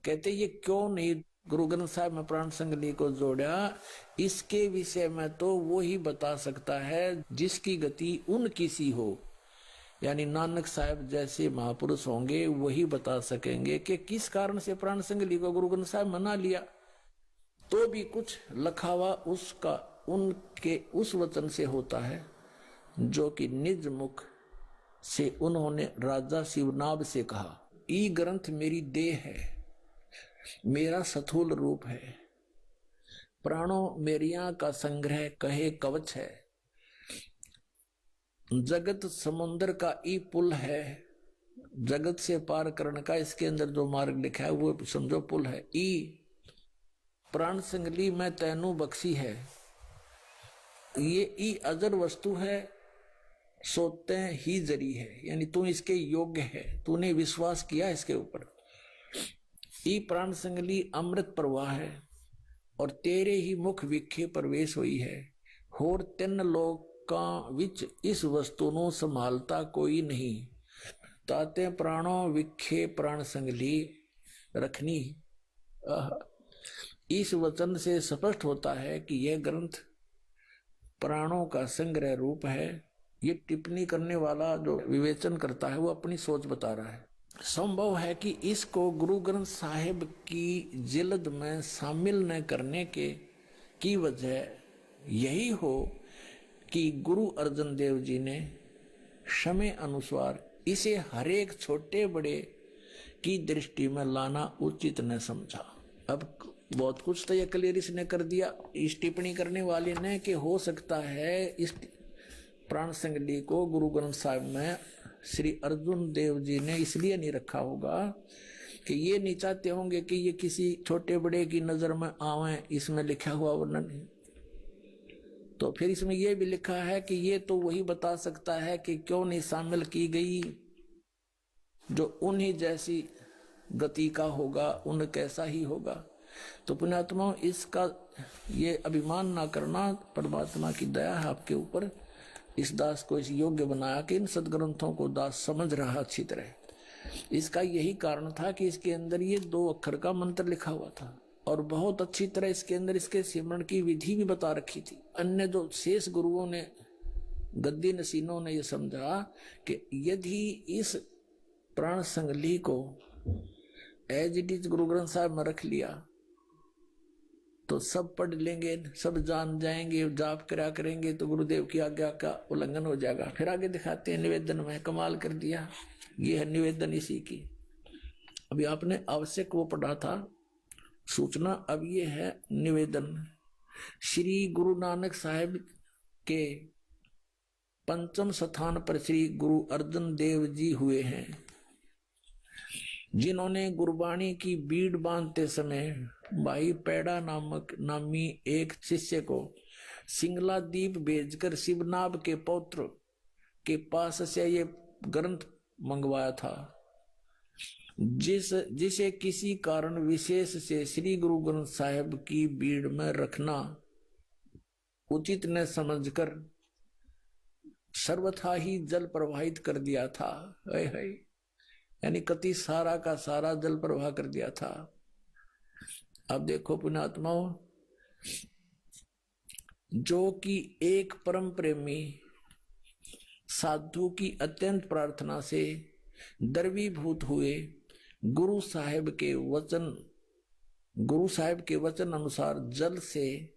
कहते ये क्यों नहीं गुरु ग्रंथ साहिब में प्राण संगली को जोड़ा? इसके विषय में तो वो ही बता सकता है जिसकी गति उनकी सी हो। यानी नानक साहिब जैसे महापुरुष होंगे वही बता सकेंगे कि किस कारण से प्राण संगली को गुरु ग्रंथ साहिब मना लिया। तो भी कुछ लखावा उसका उनके उस वचन से होता है जो कि निज मुख से उन्होंने राजा शिवनाभ से कहा। ई ग्रंथ मेरी देह है, मेरा स्थूल रूप है, प्राणों मेरिया का संग्रह कहे कवच है, जगत समुद्र का ई पुल है, जगत से पार करने का इसके अंदर जो मार्ग लिखा है वो समझो पुल है। ई प्राण संगली मैं तैनू बख्शी है, ये ई अजर वस्तु है, सोते ही जरी है, यानी तू इसके योग्य है, तूने विश्वास किया इसके ऊपर। ई प्राण संगली अमृत प्रवाह है और तेरे ही मुख विखे प्रवेश हुई है, होर तिन लोकां विच इस वस्तु ਨੂੰ संभालता कोई नहीं, ताते प्राणों विखे प्राण संगली रखनी। इस वचन से स्पष्ट होता है कि यह ग्रंथ प्राणों का संग्रह रूप है। ये टिप्पणी करने वाला जो विवेचन करता है वो अपनी सोच बता रहा है। संभव है कि इसको गुरु ग्रंथ साहिब की जिल्द में शामिल न करने की वजह यही हो कि गुरु अर्जन देव जी ने समय अनुसार इसे हरेक छोटे बड़े की दृष्टि में लाना उचित न समझा। अब बहुत कुछ तो यह क्लियर इसने कर दिया इस टिप्पणी करने वाले ने कि हो सकता है इस प्राण संगली को गुरु ग्रंथ साहिब में श्री अर्जुन देव जी ने इसलिए नहीं रखा होगा कि ये नहीं चाहते होंगे कि ये किसी छोटे बड़े की नजर में आवे, इसमें लिखा हुआ वर्णन है। तो फिर इसमें यह भी लिखा है कि ये तो वही बता सकता है कि क्यों नहीं शामिल की गई जो उन्हीं जैसी गति का होगा, उन कैसा ही होगा। तो पुण्यात्मा इसका ये अभिमान ना करना, परमात्मा की दया है आपके ऊपर, इस दास को इस योग्य बनाया कि इन सदग्रंथों को दास समझ रहा अच्छी तरह। इसका यही कारण था कि इसके अंदर ये 2 अक्षर का मंत्र लिखा हुआ था और बहुत अच्छी तरह इसके अंदर इसके सिमरण की विधि भी बता रखी थी। अन्य जो शेष गुरुओं ने, गद्दी नसीनों ने ये समझा कि यदि इस प्राण संगली को as it is Guru Granth Sahib में रख लिया तो सब पढ़ लेंगे, सब जान जाएंगे, जाप करा करेंगे तो गुरुदेव की आज्ञा का उल्लंघन हो जाएगा। फिर आगे दिखाते हैं निवेदन में, कमाल कर दिया। ये है निवेदन इसी की। अभी आपने आवश्यक वो पढ़ा था सूचना, अब ये है निवेदन। श्री गुरु नानक साहिब के 5वें स्थान पर श्री गुरु अर्जन देव जी हुए हैं, जिन्होंने गुरबाणी की बीड़ बांधते समय भाई पैड़ा नामी एक शिष्य को सिंगला दीप भेजकर शिवनाभ के पौत्र के पास से ये ग्रंथ मंगवाया था, जिसे किसी कारण विशेष से श्री गुरु ग्रंथ साहिब की बीड़ में रखना उचित न समझकर सर्वथा ही जल प्रवाहित कर दिया था। यानी कति सारा का सारा जल प्रवाह कर दिया था। अब देखो पुण्यात्माओं, जो कि एक परम प्रेमी साधु की अत्यंत प्रार्थना से द्रवीभूत हुए गुरु साहिब के वचन अनुसार जल से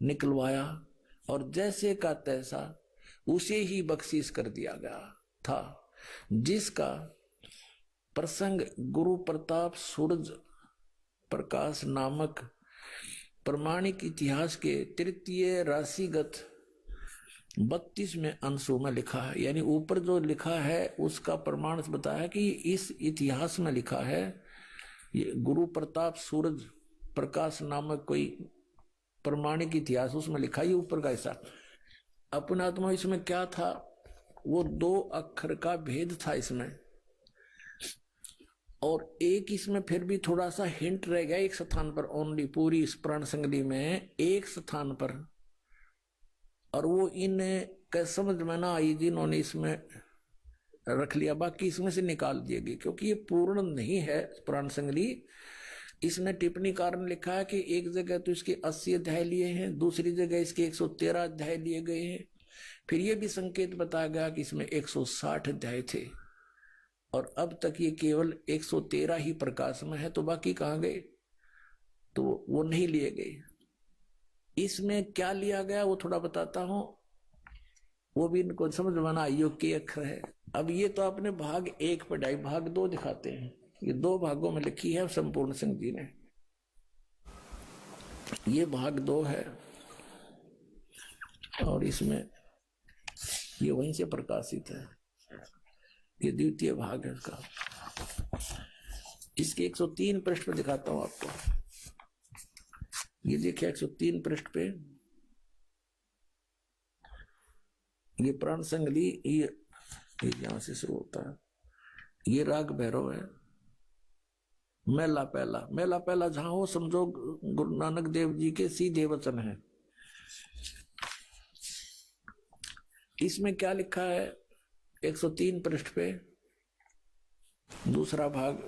निकलवाया और जैसे का तैसा उसे ही बख्शीश कर दिया गया था, जिसका प्रसंग गुरु प्रताप सूरज प्रकाश नामक प्रमाणिक इतिहास के 3 राशिगत 32वें अंशों में लिखा है। यानी ऊपर जो लिखा है उसका प्रमाण बताया कि इस इतिहास में लिखा है, ये गुरु प्रताप सूरज प्रकाश नामक कोई प्रमाणिक इतिहास उसमें लिखा, ये ऊपर का हिस्सा। अपनात्मा इसमें क्या था, वो 2 अक्षर का भेद था इसमें, और एक इसमें फिर भी थोड़ा सा हिंट रह गया एक स्थान पर, ओनली पूरी इस प्राण संगली में एक स्थान पर, और वो इन समझ में ना आई जिन्होंने इसमें रख लिया, बाकी इसमें से निकाल दिए गए क्योंकि ये पूर्ण नहीं है प्राण संगली। इसने टिप्पणी कारण लिखा है कि एक जगह तो इसके 80 अध्याय लिए हैं, दूसरी जगह इसके 113 अध्याय लिए गए हैं। फिर ये भी संकेत बताया गया कि इसमें 160 अध्याय थे और अब तक ये केवल 113 ही प्रकाश में है, तो बाकी कहाँ गए, तो वो नहीं लिए गए। इसमें क्या लिया गया वो थोड़ा बताता हूं, वो भी इनको समझ में आना, योग के अक्षर है। अब ये तो आपने भाग 1 पढ़ाई, भाग 2 दिखाते हैं। ये 2 भागों में लिखी है संपूर्ण सिंह जी ने। ये भाग 2 है और इसमें ये वहीं से प्रकाशित है। ये द्वितीय भाग है इसका। इसके 103 पृष्ठ पे दिखाता हूं आपको। ये देखिए 103 पृष्ठ पे ये प्राण संगली, ये यहां से शुरू होता है। ये राग भैरव है। मेला पहला जहां हो समझो गुरु नानक देव जी के सीधे वचन है। इसमें क्या लिखा है 103 पृष्ठ पे दूसरा भाग।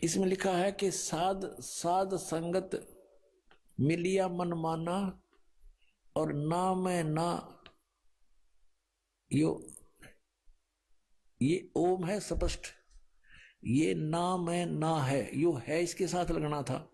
इसमें लिखा है कि साध संगत मिलिया मन माना और ना मैं ना, ये ओम है स्पष्ट, ये ना मैं ना है, यो है इसके साथ लगना था,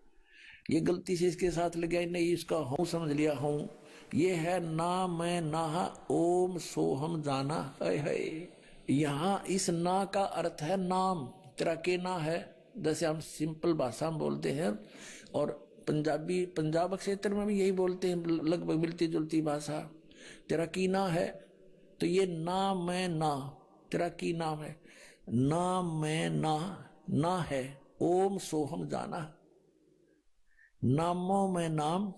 ये गलती से इसके साथ लग गया, नहीं इसका हूं समझ लिया हूं। ये है ना मैं ना ओम सोहम जाना है। यहाँ इस ना का अर्थ है नाम, तेरा के ना है, जैसे हम सिंपल भाषा में बोलते हैं और पंजाब क्षेत्र में भी यही बोलते हैं, लगभग मिलती जुलती भाषा। तेरा की ना है, तो ये ना मैं ना, तेरा की नाम है, ना मैं ना है, ओम सोहम जाना, नामों में नाम,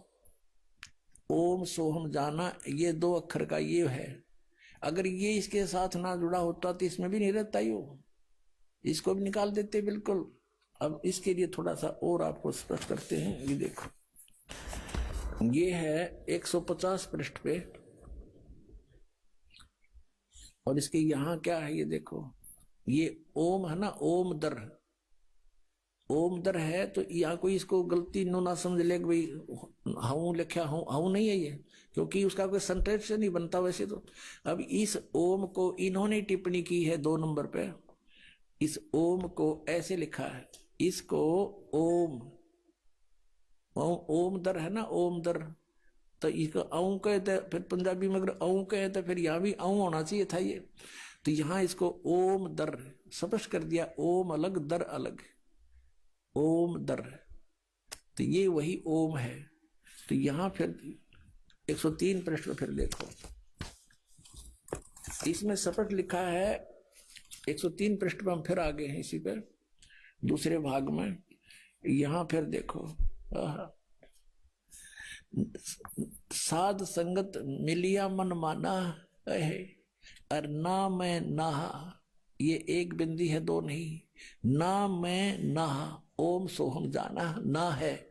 ओम सोहम जाना, ये 2 अक्षर का ये है। अगर ये इसके साथ ना जुड़ा होता तो इसमें भी नहीं रहता, यो इसको भी निकाल देते बिल्कुल। अब इसके लिए थोड़ा सा और आपको स्पष्ट करते हैं। ये देखो, ये है 150 पृष्ठ पे और इसके यहां क्या है, ये देखो, ये ओम है ना, ओम दर है, तो यहाँ कोई इसको गलती नो ना समझ ले भाई हूं लिखा हूं नहीं है ये, क्योंकि उसका कोई सेंटेंस नहीं बनता वैसे तो। अब इस ओम को इन्होंने टिप्पणी की है 2 नंबर पे। इस ओम को ऐसे लिखा है, इसको ओम दर है ना, ओम दर, तो इसको औ कहते, फिर पंजाबी में अगर औ कहते फिर यहाँ भी औ होना चाहिए था ये, तो यहाँ इसको ओम दर स्पष्ट कर दिया, ओम अलग दर अलग, ओम दर, तो ये वही ओम है। तो यहाँ फिर 103 पृष्ठ में फिर देखो, इसमें स्पष्ट लिखा है 103 पृष्ठ पर हम फिर आगे हैं इसी पर दूसरे भाग में। यहां फिर देखो, साध संगत मिलिया मन माना है, और ना मैं ना, ये एक बिंदी है 2 नहीं, ना मैं ना, ओम सोहम जाना, ना है,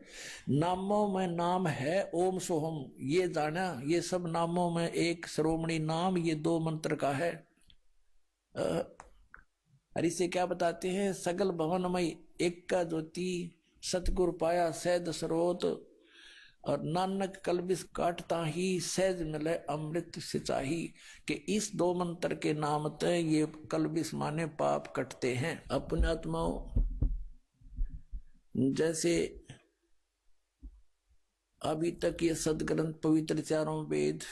नामों में नाम है, ओम सोहम ये जाना, ये सब नामों में एक श्रोमणी नाम, ये 2 मंत्र का है। और इसे क्या बताते हैं, सगल भवनमय एक का ज्योति, सतगुर पाया सहज स्रोत, और नानक कलबिस काटता ही सहज मिले अमृत सिंचाई, कि इस 2 मंत्र के नाम ते ये कलबिस माने पाप कटते हैं। अपने आत्माओं, जैसे अभी तक ये सदग्रंथ पवित्र 4 वेद,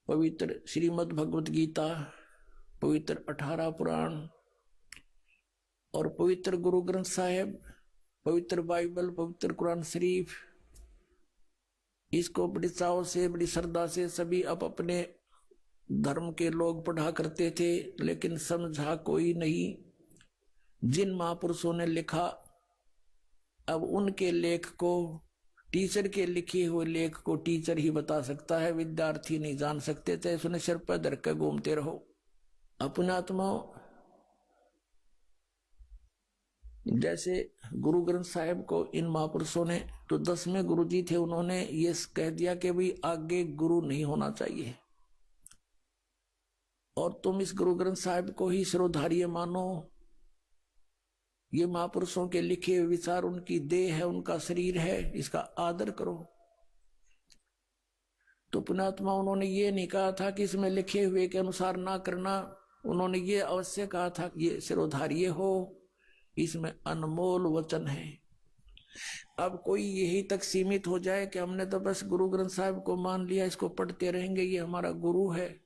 पवित्र श्रीमद् भगवत गीता, पवित्र 18 पुराण और पवित्र गुरु ग्रंथ साहिब, पवित्र बाइबल, पवित्र कुरान शरीफ, इसको बड़ी चाव से बड़ी श्रद्धा से सभी अपने धर्म के लोग पढ़ा करते थे, लेकिन समझा कोई नहीं। जिन महापुरुषों ने लिखा, अब उनके लेख को, टीचर के लिखे हुए लेख को टीचर ही बता सकता है, विद्यार्थी नहीं जान सकते थे। सुने सिर पर धर के घूमते रहो। अपने आत्माओं, जैसे गुरु ग्रंथ साहिब को इन महापुरुषों ने, तो 10वें गुरु जी थे, उन्होंने ये कह दिया कि भाई आगे गुरु नहीं होना चाहिए और तुम इस गुरु ग्रंथ साहिब को ही सिरोधार्य मानो। ये महापुरुषों के लिखे हुए विचार, उनकी देह है, उनका शरीर है, इसका आदर करो। तो पुण्यात्मा, उन्होंने ये नहीं कहा था कि इसमें लिखे हुए के अनुसार ना करना, उन्होंने ये अवश्य कहा था कि ये सिरोधार्य हो, इसमें अनमोल वचन है। अब कोई यही तक सीमित हो जाए कि हमने तो बस गुरु ग्रंथ साहिब को मान लिया, इसको पढ़ते रहेंगे, ये हमारा गुरु है,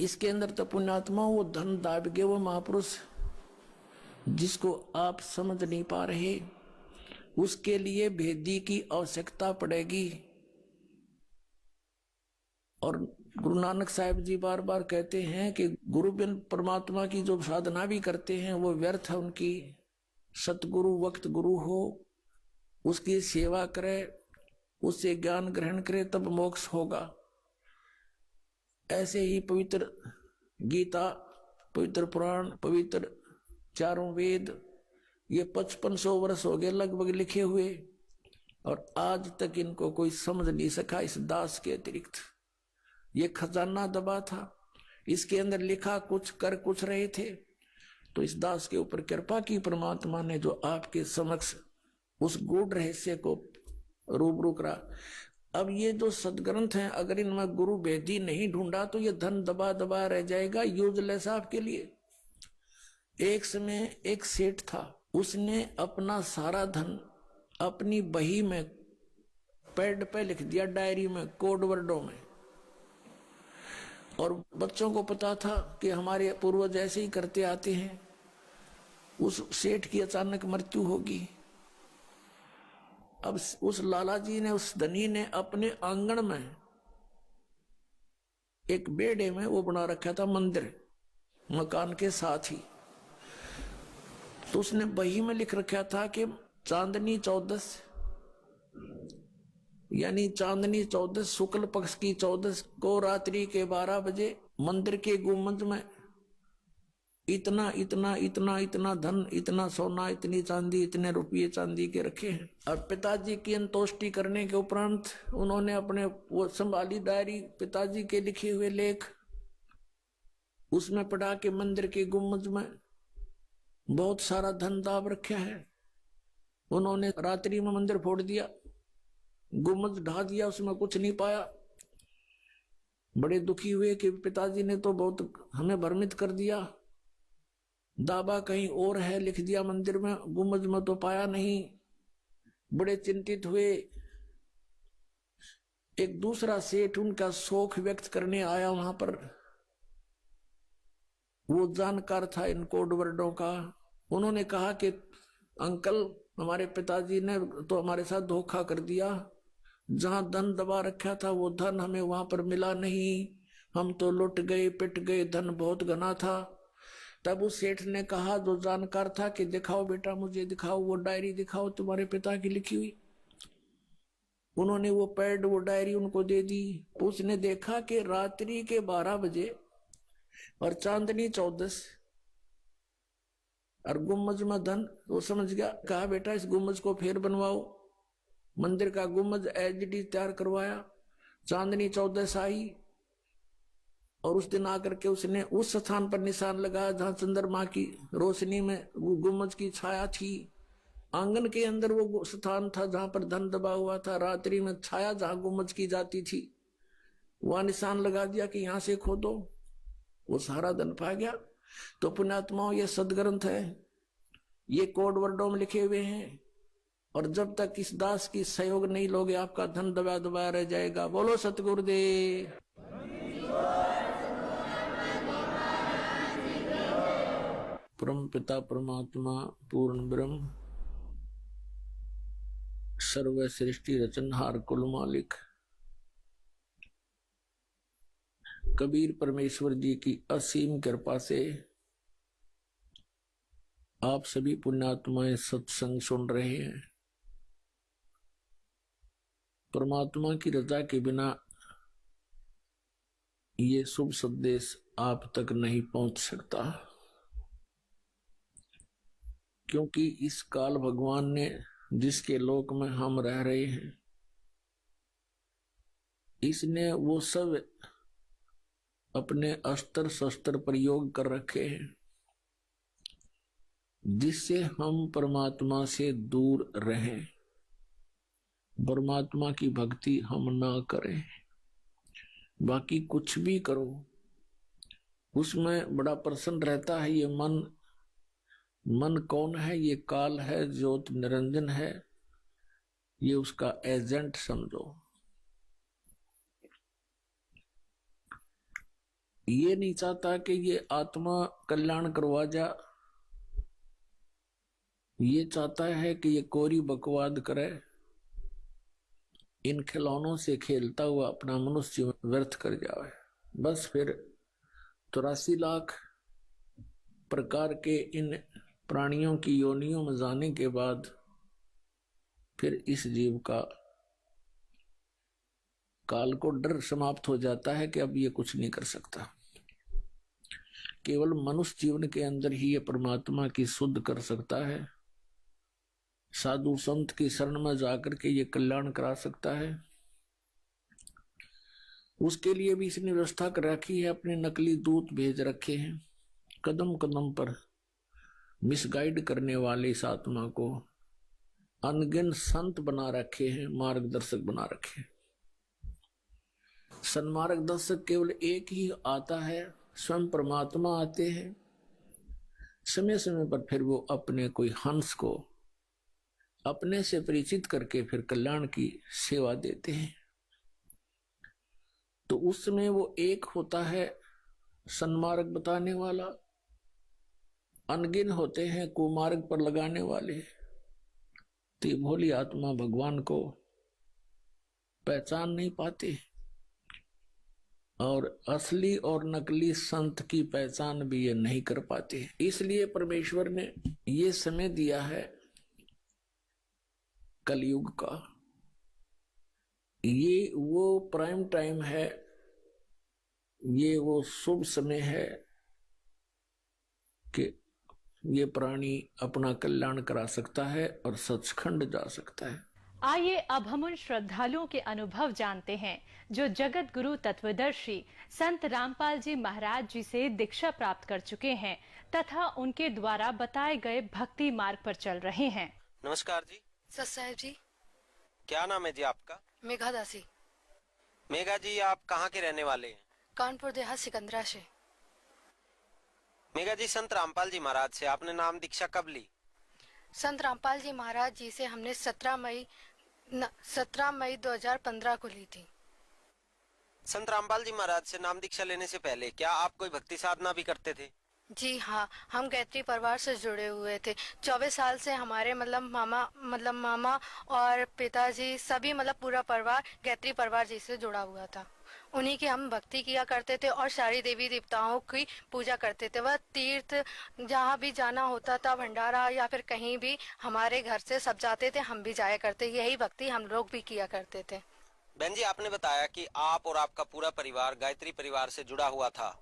इसके अंदर तो पुण्यात्मा वो धन दाब के वो महापुरुष जिसको आप समझ नहीं पा रहे, उसके लिए भेदी की आवश्यकता पड़ेगी। और गुरु नानक साहब जी बार बार कहते हैं कि गुरु बिन परमात्मा की जो साधना भी करते हैं वो व्यर्थ है उनकी। सतगुरु वक्त गुरु हो, उसकी सेवा करे, उससे ज्ञान ग्रहण करे, तब मोक्ष होगा। ऐसे ही पवित्र गीता, पवित्र पुराण, पवित्र चारों वेद, ये 5500 वर्ष हो गए लगभग लिखे हुए, और आज तक इनको कोई समझ नहीं सका इस दास के अतिरिक्त। ये खजाना दबा था, इसके अंदर लिखा कुछ कर कुछ रहे थे। तो इस दास के ऊपर कृपा की परमात्मा ने, जो आपके समक्ष उस गूढ़ रहस्य को रूबरू करा। अब ये जो सदग्रंथ हैं, अगर इनमें गुरु भेदी नहीं ढूंढा तो ये धन दबा दबा रह जाएगा, यूजलेस आपके लिए। एक समय एक सेठ था, उसने अपना सारा धन अपनी बही में पैड पे लिख दिया, डायरी में, कोड वर्डों में। और बच्चों को पता था कि हमारे पूर्वज ऐसे ही करते आते हैं। उस सेठ की अचानक मृत्यु होगी। अब उस लाला जी ने, उस धनी ने अपने आंगन में एक बेड़े में वो बना रखा था मंदिर, मकान के साथ ही। तो उसने बही में लिख रखा था कि चांदनी 14, यानी चांदनी 14 शुक्ल पक्ष की 14 को रात्रि के 12 बजे मंदिर के गुंबद में इतना इतना इतना इतना धन, इतना सोना, इतनी चांदी, इतने रुपये चांदी के रखे हैं। और पिताजी की अंतोष्टि करने के उपरांत उन्होंने अपने वो संभाली डायरी, पिताजी के लिखे हुए लेख, उसमें पढ़ा के मंदिर के गुंबद में बहुत सारा धन दाब रखा है। उन्होंने रात्रि में मंदिर फोड़ दिया, गुंबद ढा दिया, उसमें कुछ नहीं पाया। बड़े दुखी हुए कि पिताजी ने तो बहुत हमें भ्रमित कर दिया, दाबा कहीं और है, लिख दिया मंदिर में, गुंबद में तो पाया नहीं। बड़े चिंतित हुए। एक दूसरा सेठ उनका शोक व्यक्त करने आया वहां पर, वो जानकार था इन कोड वर्डों का। उन्होंने कहा कि अंकल, हमारे पिताजी ने तो हमारे साथ धोखा कर दिया, जहां धन दबा रखा था वो धन हमें वहां पर मिला नहीं, हम तो लुट गए, पिट गए, धन बहुत घना था। तब उस सेठ ने कहा, जो जानकार था, कि दिखाओ बेटा, मुझे दिखाओ, वो डायरी दिखाओ तुम्हारे पिता की लिखी हुई। उन्होंने वो पैड, वो डायरी उनको दे दी। उसने देखा कि रात्रि के 12 बजे और चांदनी 14 और गुम्बज में धन। वो समझ गया, कहा बेटा इस गुम्बज को फिर बनवाओ। मंदिर का गुम्बज एज इट इज तैयार करवाया। चांदनी 14 आई और उस दिन आकर के उसने उस स्थान पर निशान लगाया जहां चंद्रमा की रोशनी में गुम्बज की छाया थी। आंगन के अंदर वो स्थान था जहां पर धन दबा हुआ था। रात्रि में छाया जहां गुम्बज की जाती थी, वहां निशान लगा दिया कि यहां से खोदो। वो सारा धन पा गया। तो पुण्यात्माओं, ये सदग्रंथ है, ये कोड वर्डों में लिखे हुए हैं, और जब तक इस दास की सहयोग नहीं लोगे आपका धन दबा दबा रह जाएगा। बोलो सतगुरुदेव। परम पिता परमात्मा पूर्ण ब्रह्म सर्व सृष्टि रचनहार कुल मालिक कबीर परमेश्वर जी की असीम कृपा से आप सभी पुण्यात्माएं सत्संग सुन रहे हैं। परमात्मा की रजा के बिना ये शुभ संदेश आप तक नहीं पहुंच सकता, क्योंकि इस काल भगवान ने जिसके लोक में हम रह रहे हैं, इसने वो सब अपने अस्त्र शस्त्र प्रयोग कर रखे हैं जिससे हम परमात्मा से दूर रहें, परमात्मा की भक्ति हम ना करें। बाकी कुछ भी करो, उसमें बड़ा प्रसन्न रहता है। ये मन कौन है? ये काल है, ज्योत निरंजन है, ये उसका एजेंट समझो। ये नहीं चाहता कि ये आत्मा कल्याण करवा जा, ये चाहता है कि ये कोरी बकवाद करे, इन खिलौनों से खेलता हुआ अपना मनुष्य जीवन व्यर्थ कर जाए। बस फिर 83 लाख प्रकार के इन प्राणियों की योनियों में जाने के बाद फिर इस जीव का काल को डर समाप्त हो जाता है कि अब ये कुछ नहीं कर सकता। केवल मनुष्य जीवन के अंदर ही ये परमात्मा की शुद्ध कर सकता है, साधु संत की शरण में जाकर के ये कल्याण करा सकता है। उसके लिए भी इसने व्यवस्था कर रखी है, अपने नकली दूत भेज रखे हैं, कदम कदम पर मिसगाइड करने वाले इस आत्मा को अनगिन संत बना रखे हैं, मार्गदर्शक बना रखे हैं। सन्मार्गदर्शक केवल एक ही आता है, स्वयं परमात्मा आते हैं। समय समय पर फिर वो अपने कोई हंस को अपने से परिचित करके फिर कल्याण की सेवा देते हैं। तो उस समय वो एक होता है सन्मार्ग बताने वाला, अनगिन होते हैं कुमार्ग पर लगाने वाले। तो ये भोली आत्मा भगवान को पहचान नहीं पाते और असली और नकली संत की पहचान भी ये नहीं कर पाते। इसलिए परमेश्वर ने ये समय दिया है कलयुग का, ये वो प्राइम टाइम है, ये वो शुभ समय है कि ये प्राणी अपना कल्याण करा सकता है और सचखंड जा सकता है। आइए अब हम उन श्रद्धालुओं के अनुभव जानते हैं जो जगत गुरु तत्वदर्शी संत रामपाल जी महाराज जी से दीक्षा प्राप्त कर चुके हैं तथा उनके द्वारा बताए गए भक्ति मार्ग पर चल रहे हैं। नमस्कार जी। सत साहेब जी। क्या नाम है जी आपका? मेघा दासी। मेघा जी, आप कहाँ के रहने वाले हैं? कानपुर देहात सिकंदरा से। मेघा जी, संत रामपाल जी महाराज से आपने नाम दीक्षा कब ली? संत रामपाल जी महाराज जी से हमने 17 मई 2015 को ली थी। संत रामपाल जी महाराज से नाम दीक्षा लेने से पहले क्या आप कोई भक्ति साधना भी करते थे? जी हाँ, हम गायत्री परिवार से जुड़े हुए थे। 24 साल से हमारे मामा और पिताजी सभी पूरा परिवार गायत्री परिवार जी से जुड़ा हुआ था। उन्हीं की हम भक्ति किया करते थे और सारी देवी देवताओं की पूजा करते थे। वह तीर्थ जहाँ भी जाना होता था, भंडारा या फिर कहीं भी, हमारे घर से सब जाते थे, हम भी जाया करते। यही भक्ति हम लोग भी किया करते थे। बहन जी, आपने बताया कि आप और आपका पूरा परिवार गायत्री परिवार से जुड़ा हुआ था,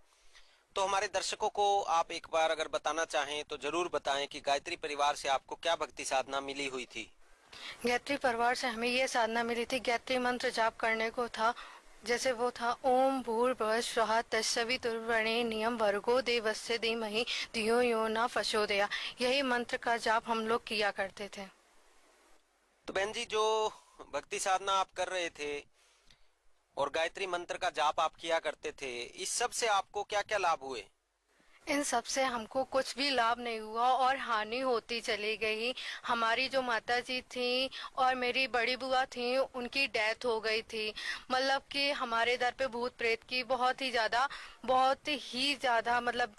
तो हमारे दर्शकों को आप एक बार अगर बताना चाहें तो जरूर बताएं कि गायत्री परिवार से आपको क्या भक्ति साधना मिली हुई थी। गायत्री परिवार से हमें ये साधना मिली थी, गायत्री मंत्र जाप करने को था। जैसे वो था ओम भूर्भुवः स्वः तत्सवितुर्वरेण्यं भर्गो देवस्य धीमहि धियो यो न प्रचोदयात्। यही मंत्र का जाप हम लोग किया करते थे। तो बहन जी, जो भक्ति साधना आप कर रहे थे और गायत्री मंत्र का जाप आप किया करते थे, इस सब से आपको क्या क्या लाभ हुए? इन सब से हमको कुछ भी लाभ नहीं हुआ और हानि होती चली गई। हमारी जो माता जी थी और मेरी बड़ी बुआ थी, उनकी डेथ हो गई थी। कि हमारे दर पे भूत प्रेत की बहुत ही ज्यादा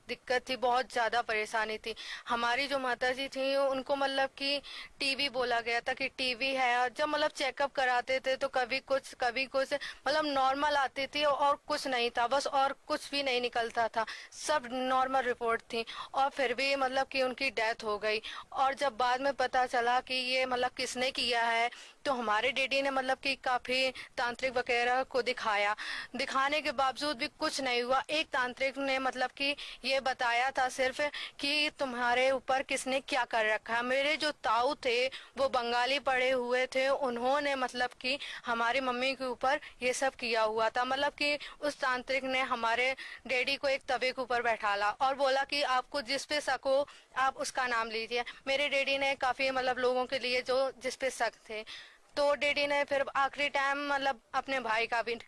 दिक्कत थी, बहुत ज्यादा परेशानी थी। हमारी जो माता जी थी उनको कि टीवी बोला गया था कि टीवी है। जब चेकअप कराते थे तो कभी कुछ नॉर्मल आती थी और कुछ नहीं था, बस और कुछ भी नहीं निकलता था, सब नॉर्मल रिपोर्ट थी। और फिर भी कि उनकी डेथ हो गई। और जब बाद में पता चला कि ये किसने किया है, तो हमारे डैडी ने कि काफी तांत्रिक वगैरह को दिखाने के बावजूद भी कुछ नहीं हुआ। एक तांत्रिक ने कि ये बताया था सिर्फ कि तुम्हारे ऊपर किसने क्या कर रखा है। मेरे जो ताऊ थे वो बंगाली पढ़े हुए थे, उन्होंने कि हमारी मम्मी के ऊपर ये सब किया हुआ था। कि उस तांत्रिक ने हमारे डैडी को एक तवे के ऊपर बैठाला और बोला कि आपको जिस पे शक हो आप उसका नाम लीजिए। मेरे डैडी ने काफी लोगों के लिए जो जिस पे शक थे, तो डैडी ने फिर आखिरी टाइम अपने भाई का भी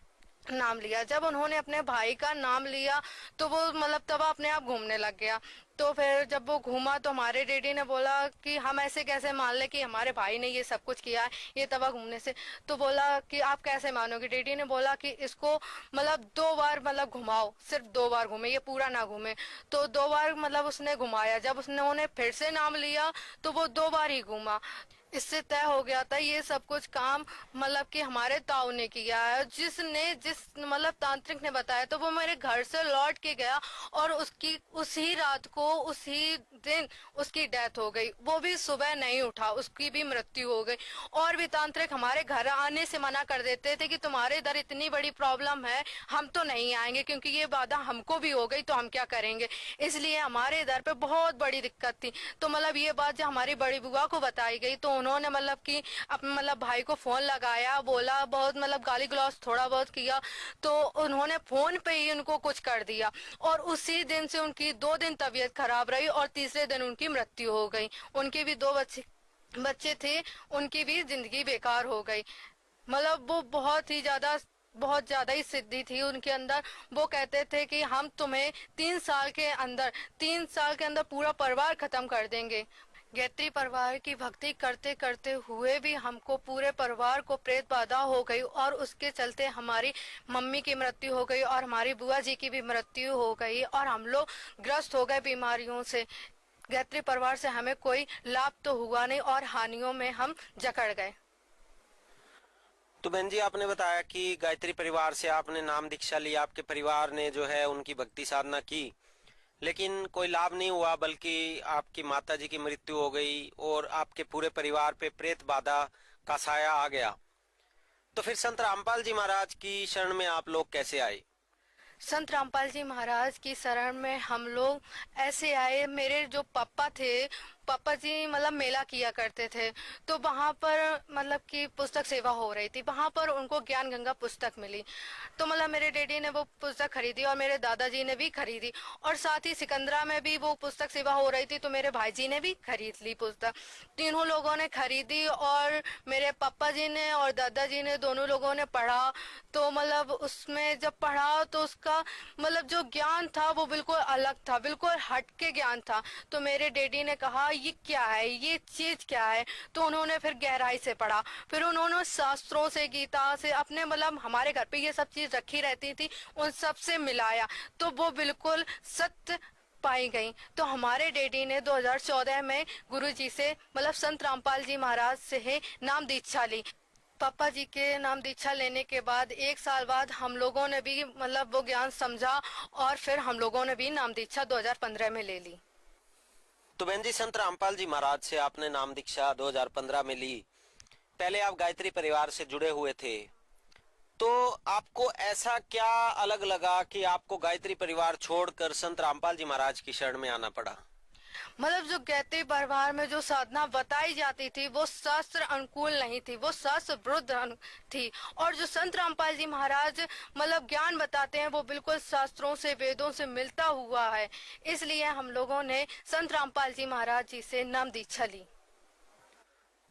नाम लिया। जब उन्होंने अपने भाई का नाम लिया तो वो तवा अपने आप घूमने लग गया। तो फिर जब वो घूमा तो हमारे डैडी ने बोला कि हम ऐसे कैसे मान ले कि हमारे भाई ने ये सब कुछ किया है ये तवा घूमने से। तो बोला कि आप कैसे मानोगे। डैडी ने बोला कि इसको मतलब 2 बार मतलब घुमाओ, सिर्फ 2 बार घूमे, ये पूरा ना घूमे। तो 2 बार मतलब उसने घुमाया। जब उन्होंने फिर से नाम लिया तो वो 2 बार ही घूमा। इससे तय हो गया था ये सब कुछ काम मतलब कि हमारे ताऊ ने किया है। जिस मतलब तांत्रिक ने बताया तो वो मेरे घर से लौट के गया और उसकी उसी रात को उसी दिन उसकी डेथ हो गई। वो भी सुबह नहीं उठा, उसकी भी मृत्यु हो गई। और भी तांत्रिक हमारे घर आने से मना कर देते थे कि तुम्हारे इधर इतनी बड़ी प्रॉब्लम है, हम तो नहीं आएंगे क्योंकि ये बाधा हमको भी हो गई तो हम क्या करेंगे। इसलिए हमारे इधर पे बहुत बड़ी दिक्कत थी। तो मतलब ये बात जब हमारी बड़ी बुआ को बताई गई तो उन्होंने मतलब कि अपने मतलब भाई को फोन लगाया, बोला, बहुत मतलब गाली गलौज थोड़ा बहुत किया। तो उन्होंने फोन पे ही उनको कुछ कर दिया और उसी दिन से उनकी 2 दिन तबीयत खराब रही और तीसरे दिन उनकी मृत्यु हो गई। उनके भी 2 बच्चे थे, उनकी भी जिंदगी बेकार हो गई। मतलब वो बहुत ज्यादा ही सिद्धि थी उनके अंदर। वो कहते थे कि हम तुम्हें 3 साल के अंदर पूरा परिवार खत्म कर देंगे। गायत्री परिवार की भक्ति करते करते हुए भी हमको पूरे परिवार को प्रेत बाधा हो गई और उसके चलते हमारी मम्मी की मृत्यु हो गई और हमारी बुआ जी की भी मृत्यु हो गई और हम लोग ग्रस्त हो गए बीमारियों से। गायत्री परिवार से हमें कोई लाभ तो हुआ नहीं और हानियों में हम जकड़ गए। तो बहन जी, आपने बताया कि गायत्री परिवार से आपने नाम दीक्षा ली, आपके परिवार ने जो है उनकी भक्ति साधना की, लेकिन कोई लाभ नहीं हुआ, बल्कि आपकी माता जी की मृत्यु हो गई और आपके पूरे परिवार पे प्रेत बाधा का साया आ गया। तो फिर संत रामपाल जी महाराज की शरण में आप लोग कैसे आए? संत रामपाल जी महाराज की शरण में हम लोग ऐसे आए, मेरे जो पापा थे, पापा जी मतलब मेला किया करते थे। तो वहाँ पर मतलब कि पुस्तक सेवा हो रही थी, वहाँ पर उनको ज्ञान गंगा पुस्तक मिली। तो मतलब मेरे डैडी ने वो पुस्तक खरीदी और मेरे दादाजी ने भी खरीदी और साथ ही सिकंदरा में भी वो पुस्तक सेवा हो रही थी तो मेरे भाई जी ने भी खरीद ली पुस्तक। तीनों लोगों ने खरीदी और मेरे पापा जी ने और दादाजी ने दोनों लोगों ने पढ़ा। तो मतलब उसमें जब पढ़ा तो उसका मतलब जो ज्ञान था वो बिल्कुल अलग था, बिल्कुल हट के ज्ञान था। तो मेरे डैडी ने कहा ये क्या है, ये चीज क्या है। तो उन्होंने फिर गहराई से पढ़ा, फिर उन्होंने शास्त्रों से, गीता से, अपने मतलब हमारे घर पे ये सब चीज रखी रहती थी, उन सब से मिलाया तो वो बिल्कुल सत्य पाई गई। तो हमारे डैडी ने 2014 में गुरुजी से मतलब संत रामपाल जी महाराज से नाम दीक्षा ली। पापा जी के नाम दीक्षा लेने के बाद 1 साल बाद हम लोगों ने भी मतलब वो ज्ञान समझा और फिर हम लोगों ने भी नाम दीक्षा 2015 में ले ली। तो बहन जी, संत रामपाल जी महाराज से आपने नाम दीक्षा 2015 में ली। पहले आप गायत्री परिवार से जुड़े हुए थे, तो आपको ऐसा क्या अलग लगा कि आपको गायत्री परिवार छोड़कर संत रामपाल जी महाराज की शरण में आना पड़ा? मतलब जो गायत्री परिवार में जो साधना बताई जाती थी वो शास्त्र अनुकूल नहीं थी, वो शास्त्र विरुद्ध थी। और जो संत रामपाल जी महाराज मतलब ज्ञान बताते हैं वो बिल्कुल शास्त्रों से, वेदों से मिलता हुआ है। इसलिए हम लोगों ने संत रामपाल जी महाराज जी से नाम दीक्षा ली।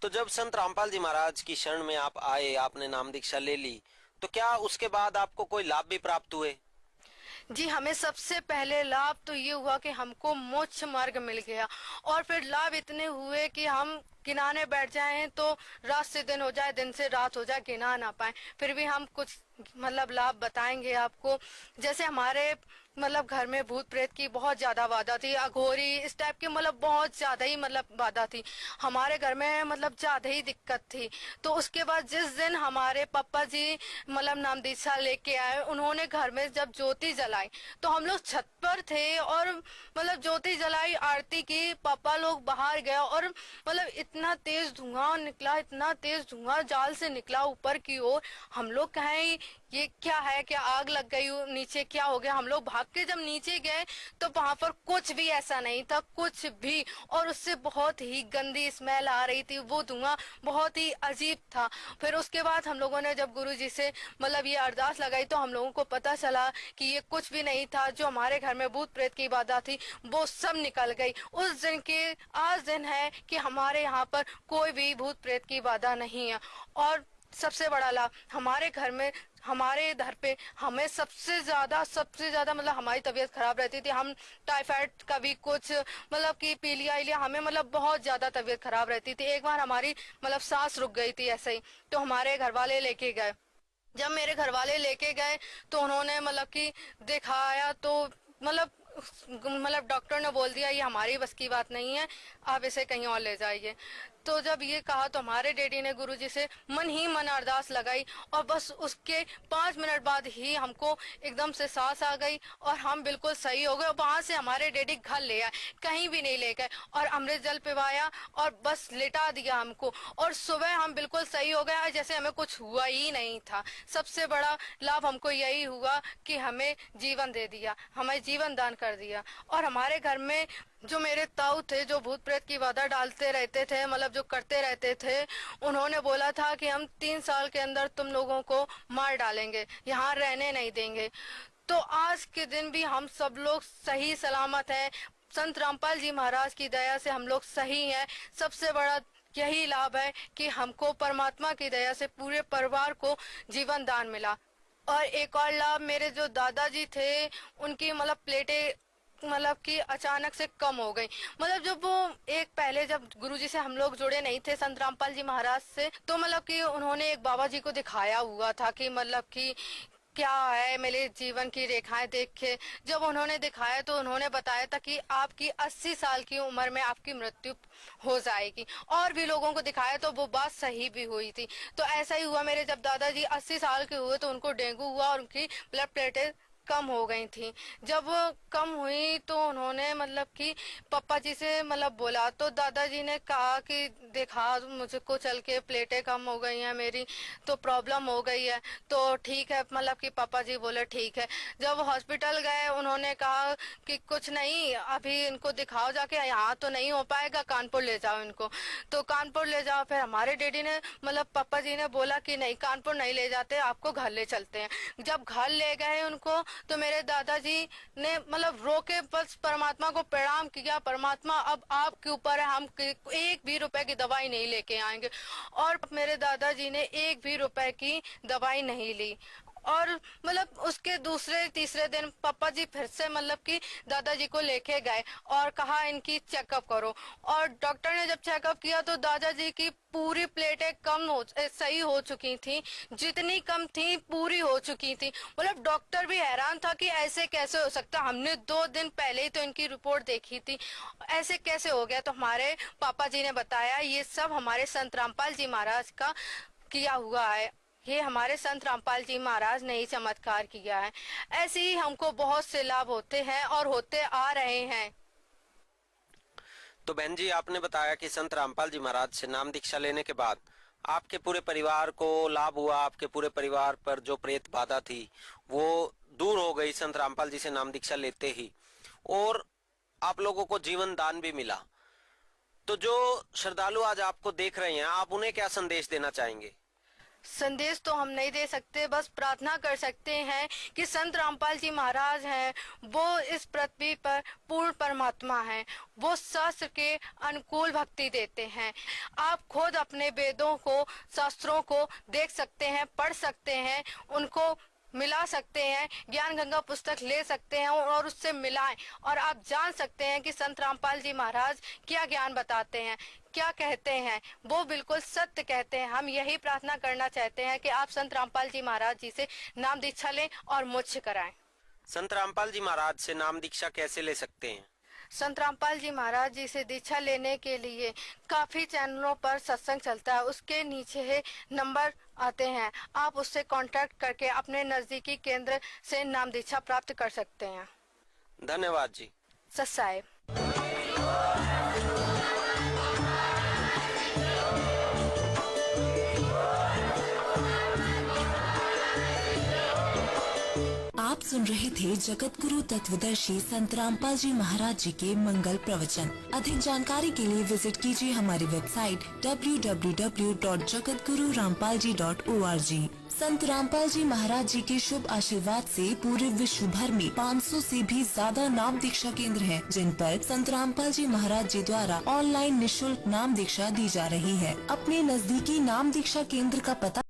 तो जब संत रामपाल जी महाराज की शरण में आप आए, आपने नाम दीक्षा ले ली, तो क्या उसके बाद आपको कोई लाभ भी प्राप्त हुए? जी, हमें सबसे पहले लाभ तो ये हुआ कि हमको मोक्ष मार्ग मिल गया और फिर लाभ इतने हुए कि हम गिनाने बैठ जाएं तो रात से दिन हो जाए, दिन से रात हो जाए, गिना ना पाए। फिर भी हम कुछ मतलब लाभ बताएंगे आपको। जैसे हमारे मतलब घर में भूत प्रेत की बहुत ज्यादा बाधा थी, अघोरी इस टाइप की मतलब बहुत ज्यादा ही मतलब बाधा थी हमारे घर में, मतलब ज्यादा ही दिक्कत थी। तो उसके बाद जिस दिन हमारे पापा जी मतलब नाम दीक्षा लेके आए, उन्होंने घर में जब ज्योति जलाई तो हम लोग छत पर थे और मतलब ज्योति जलाई, आरती की, पापा लोग बाहर गए और मतलब इतना तेज धुआं निकला, इतना तेज धुआं जाल से निकला ऊपर की ओर। हम लोग कहें ये क्या है, क्या आग लग गई, नीचे क्या हो गया। हम लोग भाग के जब नीचे गए तो वहां पर कुछ भी ऐसा नहीं था, कुछ भी। और उससे बहुत ही गंदी स्मेल आ रही थी, वो धुआं बहुत ही अजीब था। फिर उसके बाद हम लोगों ने जब गुरुजी से मतलब ये अरदास लगाई तो हम लोगों को पता चला कि ये कुछ भी नहीं था, जो हमारे घर में भूत प्रेत की बाधा थी वो सब निकल गई। उस दिन के आज दिन है कि हमारे यहाँ पर कोई भी भूत प्रेत की बाधा नहीं है। और सबसे बड़ा लाभ हमारे घर में, हमारे इधर पे हमें सबसे ज्यादा मतलब हमारी तबीयत खराब रहती थी। हम टाइफाइड, कभी कुछ मतलब कि पीलिया इलिया, हमें मतलब बहुत ज्यादा तबीयत खराब रहती थी। एक बार हमारी मतलब सांस रुक गई थी ऐसे ही, तो हमारे घर वाले लेके गए। जब मेरे घर वाले लेके गए तो उन्होंने मतलब कि दिखाया तो मतलब डॉक्टर ने बोल दिया ये हमारी बस की बात नहीं है, आप इसे कहीं और ले जाइए। तो जब ये कहा तो हमारे डैडी ने गुरुजी से मन ही मन अरदास लगाई और बस उसके 5 मिनट बाद ही हमको एकदम से सांस आ गई और हम बिल्कुल सही हो गए। वहां से हमारे डैडी घर ले आए, कहीं भी नहीं ले गए, और अमृत जल पिवाया और बस लेटा दिया हमको, और सुबह हम बिल्कुल सही हो गए जैसे हमें कुछ हुआ ही नहीं था। सबसे बड़ा लाभ हमको यही हुआ कि हमें जीवन दे दिया, हमें जीवन दान कर दिया। और हमारे घर में जो मेरे ताऊ थे, जो भूत प्रेत की बाधा डालते रहते थे, मतलब जो करते रहते थे, उन्होंने बोला था कि हम 3 साल के अंदर तुम लोगों को मार डालेंगे, यहाँ रहने नहीं देंगे। तो आज के दिन भी हम सब लोग सही सलामत हैं। संत रामपाल जी महाराज की दया से हम लोग सही हैं। सबसे बड़ा यही लाभ है कि हमको परमात्मा की दया से पूरे परिवार को जीवन दान मिला। और एक और लाभ, मेरे जो दादाजी थे उनकी मतलब प्लेटें मतलब कि अचानक से कम हो गई। मतलब जब वो एक पहले जब गुरुजी से हम लोग जुड़े नहीं थे संत रामपाल जी महाराज से, तो मतलब कि उन्होंने एक बाबा जी को दिखाया हुआ था कि मतलब कि क्या है मेरे जीवन की रेखाएं देख के। जब उन्होंने दिखाया तो उन्होंने बताया था कि आपकी 80 साल की उम्र में आपकी मृत्यु हो जाएगी। और भी लोगों को दिखाया तो वो बात सही भी हुई थी। तो ऐसा ही हुआ, मेरे जब दादाजी 80 साल के हुए तो उनको डेंगू हुआ और उनकी ब्लड प्लेटें कम हो गई थी। जब वो कम हुई तो उन्होंने मतलब कि पापा जी से मतलब बोला, तो दादाजी ने कहा कि देखा मुझको चल के प्लेटें कम हो गई हैं मेरी, तो प्रॉब्लम हो गई है। तो ठीक है, मतलब कि पापा जी बोले ठीक है। जब हॉस्पिटल गए उन्होंने कहा कि कुछ नहीं, अभी इनको दिखाओ जाके, यहाँ तो नहीं हो पाएगा, कानपुर ले जाओ इनको। तो कानपुर ले जाओ। फिर हमारे डैडी ने मतलब पापा जी ने बोला कि नहीं, कानपुर नहीं ले जाते, आपको घर ले चलते हैं। जब घर ले गए उनको तो मेरे दादाजी ने मतलब रो के बस परमात्मा को प्रणाम किया, परमात्मा अब आपके ऊपर है, हम 1 भी रुपए की दवाई नहीं लेके आएंगे। और मेरे दादाजी ने 1 भी रुपए की दवाई नहीं ली। और मतलब उसके दूसरे तीसरे दिन पापा जी फिर से मतलब कि दादाजी को लेके गए और कहा इनकी चेकअप करो। और डॉक्टर ने जब चेकअप किया तो दादाजी की पूरी प्लेटें सही हो चुकी थी, जितनी कम थी पूरी हो चुकी थी। मतलब डॉक्टर भी हैरान था कि ऐसे कैसे हो सकता, हमने 2 दिन पहले ही तो इनकी रिपोर्ट देखी थी, ऐसे कैसे हो गया। तो हमारे पापा जी ने बताया ये सब हमारे संत रामपाल जी महाराज का किया हुआ है, ये हमारे संत रामपाल जी महाराज ने ही चमत्कार किया है। ऐसे ही हमको बहुत से लाभ होते हैं और होते आ रहे हैं। तो बहन जी, आपने बताया कि संत रामपाल जी महाराज से नाम दीक्षा लेने के बाद आपके पूरे परिवार को लाभ हुआ, आपके पूरे परिवार पर जो प्रेत बाधा थी वो दूर हो गई संत रामपाल जी से नाम दीक्षा लेते ही, और आप लोगों को जीवन दान भी मिला। तो जो श्रद्धालु आज आपको देख रहे हैं, आप उन्हें क्या संदेश देना चाहेंगे? संदेश तो हम नहीं दे सकते, बस प्रार्थना कर सकते हैं कि संत रामपाल जी महाराज हैं, वो इस पृथ्वी पर पूर्ण परमात्मा हैं, वो शास्त्र के अनुकूल भक्ति देते हैं। आप खुद अपने वेदों को, शास्त्रों को देख सकते हैं, पढ़ सकते हैं, उनको मिला सकते हैं, ज्ञान गंगा पुस्तक ले सकते हैं और उससे मिलाएं, और आप जान सकते हैं कि संत रामपाल जी महाराज क्या ज्ञान बताते हैं, क्या कहते हैं, वो बिल्कुल सत्य कहते हैं। हम यही प्रार्थना करना चाहते हैं कि आप संत रामपाल जी महाराज जी से नाम दीक्षा लें और मोक्ष कराएं। संत रामपाल जी महाराज से नाम दीक्षा कैसे ले सकते हैं? संत रामपाल जी महाराज जी से दीक्षा लेने के लिए काफी चैनलों पर सत्संग चलता है, उसके नीचे नंबर आते हैं, आप उससे कांटेक्ट करके अपने नजदीकी केंद्र से नाम दीक्षा प्राप्त कर सकते हैं। धन्यवाद जी। सत साहेब। आप सुन रहे थे जगत गुरु तत्वदर्शी संत रामपाल जी महाराज जी के मंगल प्रवचन। अधिक जानकारी के लिए विजिट कीजिए हमारी वेबसाइट www.jagatgururampalji.org। संत रामपाल जी महाराज जी के शुभ आशीर्वाद से पूरे विश्व भर में 500 से भी ज्यादा नाम दीक्षा केंद्र हैं, जिन पर संत रामपाल जी महाराज जी द्वारा ऑनलाइन निशुल्क नाम दीक्षा दी जा रही है। अपने नजदीकी नाम दीक्षा केंद्र का पता